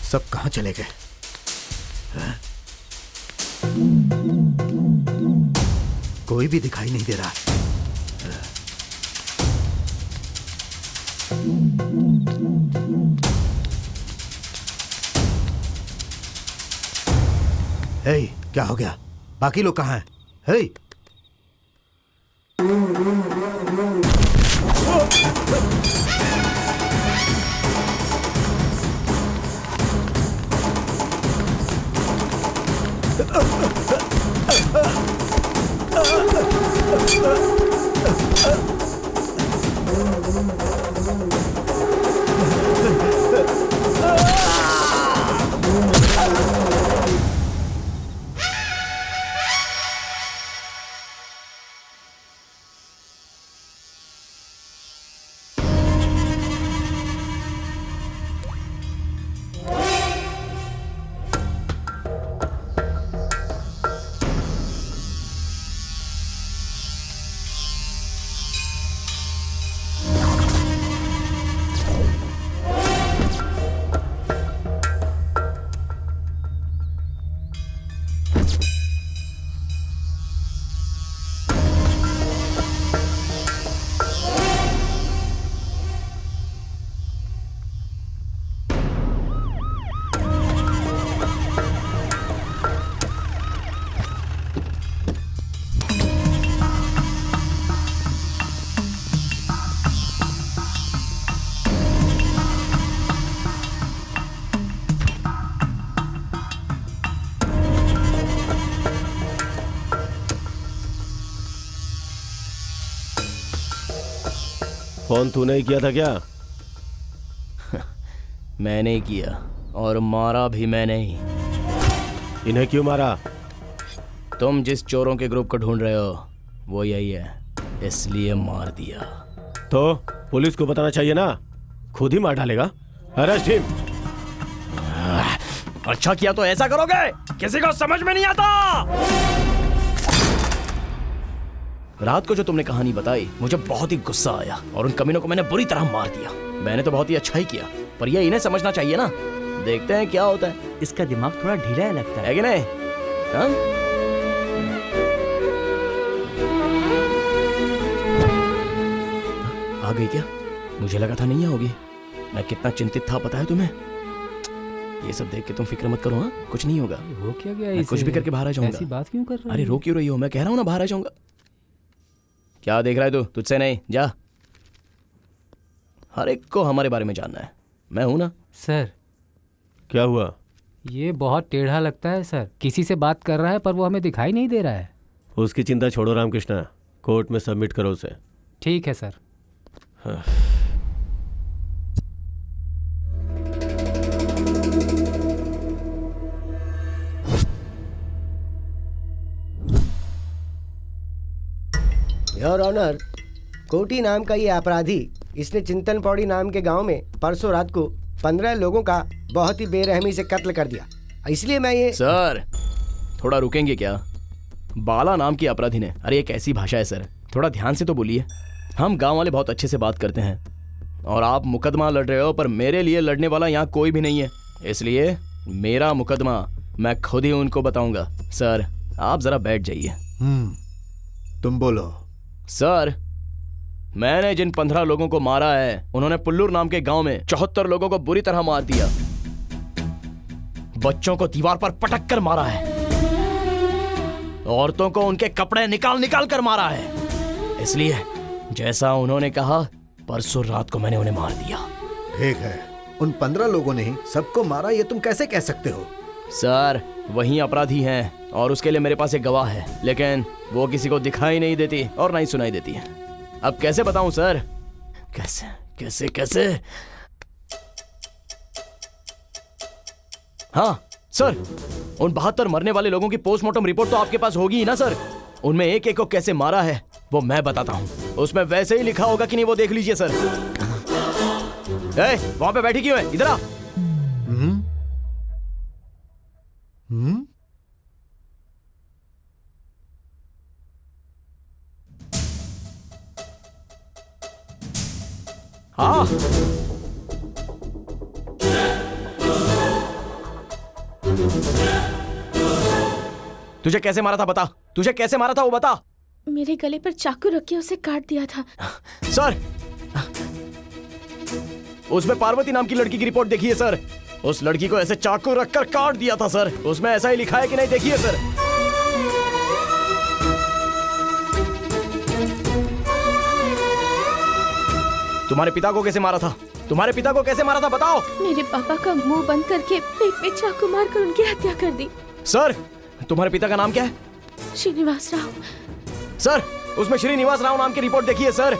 सब कहां चले गए? कोई भी दिखाई नहीं दे रहा। हे, क्या हो गया? बाकी लोग कहां हैं? हे, फोन तूने ही किया था क्या? मैंने ही किया और मारा भी मैंने ही। इन्हें क्यों मारा? तुम जिस चोरों के ग्रुप को ढूंढ रहे हो वो यही है, इसलिए मार दिया। तो पुलिस को बताना चाहिए ना, खुद ही मार डालेगा। Arrest him. अच्छा किया तो ऐसा करोगे? किसी को समझ में नहीं आता। रात को जो तुमने कहानी बताई मुझे बहुत ही गुस्सा आया और उन कमीनों को मैंने बुरी तरह मार दिया। मैंने तो बहुत ही अच्छा ही किया, पर ये इन्हें समझना चाहिए ना। देखते हैं क्या होता है। इसका दिमाग थोड़ा ढीला है लगता है कि नहीं? हाँ? आ गई क्या? मुझे लगा था नहीं आओगी। मैं कितना चिंतित था पता है तुम्हें? ये सब देख के तुम फिक्र मत करो। हाँ, कुछ नहीं होगा। हो क्या गया? मैं कुछ भी करके बाहर आ जाऊंगा। ऐसी बात क्यों कर रहे हो? अरे रो क्यों रही हो? मैं कह रहा हूँ ना बाहर आ जाऊंगा। क्या देख रहा है तू? तुझसे नहीं, जा। हर एक को हमारे बारे में जानना है। मैं हूं ना। सर क्या हुआ? ये बहुत टेढ़ा लगता है सर। किसी से बात कर रहा है पर वो हमें दिखाई नहीं दे रहा है। उसकी चिंता छोड़ो रामकृष्णा, कोर्ट में सबमिट करो उसे। ठीक है सर। हाँ। योर ऑनर, कोटी नाम का ये अपराधी, इसने चिंतन पौड़ी नाम के गांव में परसों रात को 15 लोगों का बहुत ही बेरहमी से कत्ल कर दिया। इसलिए मैं ये सर थोड़ा रुकेंगे क्या? बाला नाम की अपराधी ने, अरे ये कैसी भाषा है सर, थोड़ा ध्यान से तो बोलिए। हम गांव वाले बहुत अच्छे से बात करते हैं और आप मुकदमा लड़ रहे हो, पर मेरे लिए लड़ने वाला यहाँ कोई भी नहीं है, इसलिए मेरा मुकदमा मैं खुद ही उनको बताऊंगा। सर आप जरा बैठ जाइए। तुम बोलो। सर मैंने जिन 15 लोगों को मारा है, उन्होंने पुल्लूर नाम के गांव में 74 लोगों को बुरी तरह मार दिया। बच्चों को दीवार पर पटक कर मारा है, औरतों को उनके कपड़े निकाल निकाल कर मारा है। इसलिए जैसा उन्होंने कहा, परसों रात को मैंने उन्हें मार दिया। ठीक है, उन 15 लोगों ने ही सबको मारा, ये तुम कैसे कह सकते हो? सर वही अपराधी हैं और उसके लिए मेरे पास एक गवाह है, लेकिन वो किसी को दिखाई नहीं देती और ना ही सुनाई देती है। अब कैसे बताऊं सर? कैसे कैसे कैसे? हाँ सर, उन 72 मरने वाले लोगों की पोस्टमार्टम रिपोर्ट तो आपके पास होगी ही ना सर। उनमें एक एक को कैसे मारा है वो मैं बताता हूं। उसमें वैसे ही लिखा होगा कि नहीं वो देख लीजिए सर। वहां पे बैठी क्यों है? इधर आ। हाँ तुझे कैसे मारा था बता, तुझे कैसे मारा था वो बता। मेरे गले पर चाकू रख के उसे काट दिया था। सर उसमें पार्वती नाम की लड़की की रिपोर्ट देखिए सर, उस लड़की को ऐसे चाकू रखकर काट दिया था सर। उसमें ऐसा ही लिखा है कि नहीं? देखिए सर। तुम्हारे पिता को कैसे मारा था? तुम्हारे पिता को कैसे मारा था बताओ। मेरे पापा का मुंह बंद करके पेट में चाकू मारकर उनकी हत्या कर दी। सर तुम्हारे पिता का नाम क्या है? श्रीनिवास राव। सर उसमें श्रीनिवास राव नाम की रिपोर्ट देखिए सर,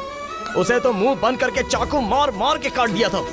उसे तो मुंह बंद करके चाकू मार मार के काट दिया था।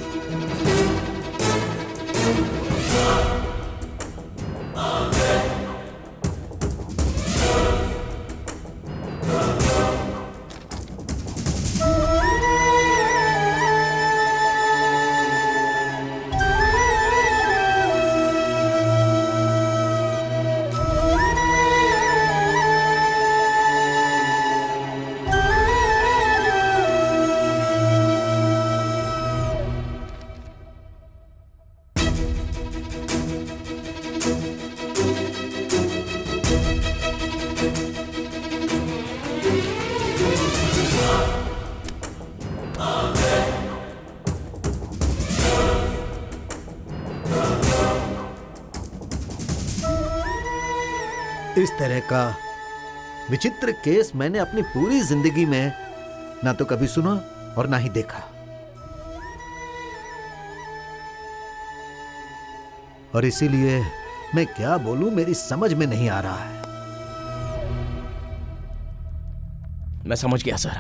इस तरह का विचित्र केस मैंने अपनी पूरी जिंदगी में ना तो कभी सुना और ना ही देखा। और इसीलिए मैं क्या बोलूं मेरी समझ में नहीं आ रहा है। मैं समझ गया सर,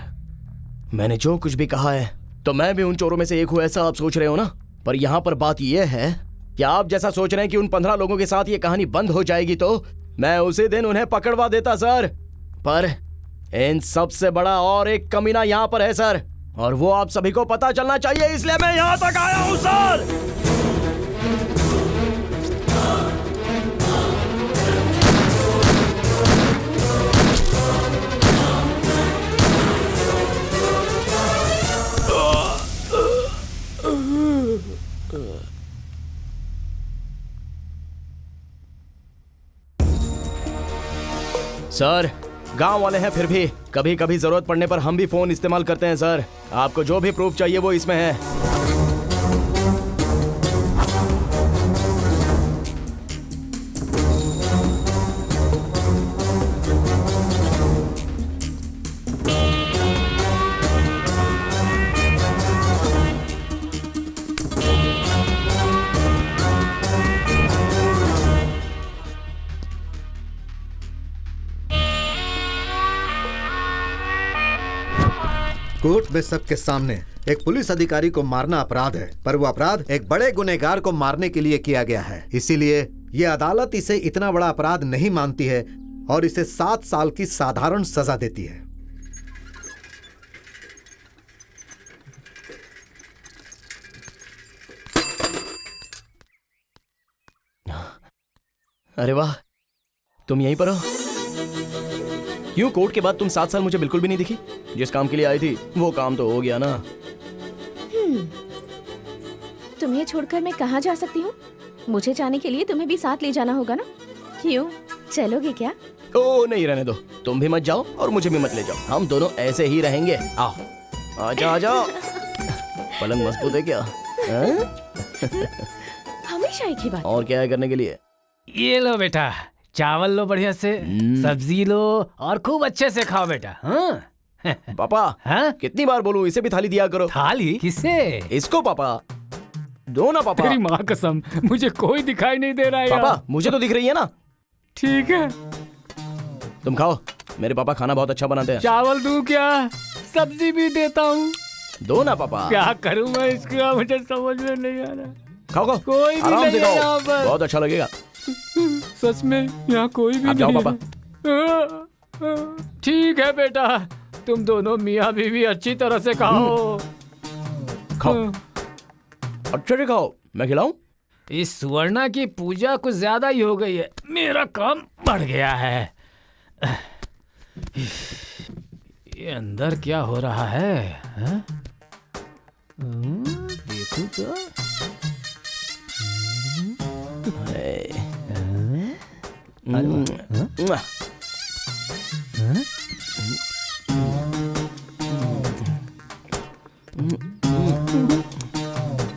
मैंने जो कुछ भी कहा है तो मैं भी उन चोरों में से एक हूं ऐसा आप सोच रहे हो ना। पर यहां पर बात यह है कि आप जैसा सोच रहे हैं कि उन 15 लोगों के साथ ये कहानी बंद हो जाएगी तो मैं उसी दिन उन्हें पकड़वा देता सर। पर इन सबसे बड़ा और एक कमीना यहाँ पर है सर, और वो आप सभी को पता चलना चाहिए, इसलिए मैं यहाँ तक आया हूँ सर। सर गांव वाले हैं, फिर भी कभी कभी जरूरत पड़ने पर हम भी फोन इस्तेमाल करते हैं सर। आपको जो भी प्रूफ चाहिए वो इसमें है। कोर्ट में सबके सामने एक पुलिस अधिकारी को मारना अपराध है, पर वो अपराध एक बड़े गुनहगार को मारने के लिए किया गया है। इसीलिए ये अदालत इसे इतना बड़ा अपराध नहीं मानती है और इसे 7 साल की साधारण सजा देती है। अरे वाह, तुम यहीं पर हो? क्यों कोर्ट के बाद तुम 7 साल मुझे बिल्कुल भी नहीं दिखी? जिस काम के लिए आई थी वो काम तो हो गया ना। तुम्हें छोड़कर मैं कहाँ जा सकती हूँ? मुझे जाने के लिए तुम्हें भी साथ ले जाना होगा ना? क्यों, चलोगे क्या? ओ नहीं, रहने दो, तुम भी मत जाओ और मुझे भी मत ले जाओ, हम दोनों ऐसे ही रहेंगे। आओ, आजा आजा। पलंग मजबूत है क्या? हमेशा एक ही बात। और क्या है करने के लिए? ये लो बेटा, चावल लो बढ़िया से, सब्जी लो और खूब अच्छे से खाओ बेटा। हाँ पापा, हाँ? कितनी बार बोलूं इसे भी थाली दिया करो। थाली? किसे? इसको पापा, दो ना पापा। तेरी माँ कसम, मुझे कोई दिखाई नहीं दे रहा है पापा यार। मुझे तो दिख रही है ना। ठीक है, तुम खाओ, मेरे पापा खाना बहुत अच्छा बनाते हैं। चावल दूं क्या? सब्जी भी देता हूँ। दो ना पापा। क्या करूँ मैं इसका, मुझे समझ में नहीं आ रहा। खाओ खाओ, कोई भी आराम से नहीं है खाओ, यहाँ पर। बहुत अच्छा लगेगा। सच में यहाँ कोई भी आप जाओ नहीं पापा। है। ठीक है बेटा, तुम दोनों मियाँ बीवी अच्छी तरह से खाओ। खाओ, अच्छे से खाओ, मैं खिलाऊं? इस सुवर्णा की पूजा कुछ ज्यादा ही हो गई है, मेरा काम बढ़ गया है। ये अंदर क्या हो रहा है? हाँ? देखो तो।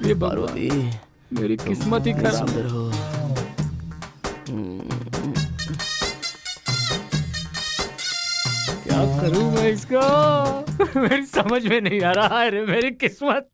ये पार्वती, मेरी किस्मत ही खराब है। हो। क्या करूं मैं इसका? मेरी समझ में नहीं आ रहा है रे, मेरी किस्मत।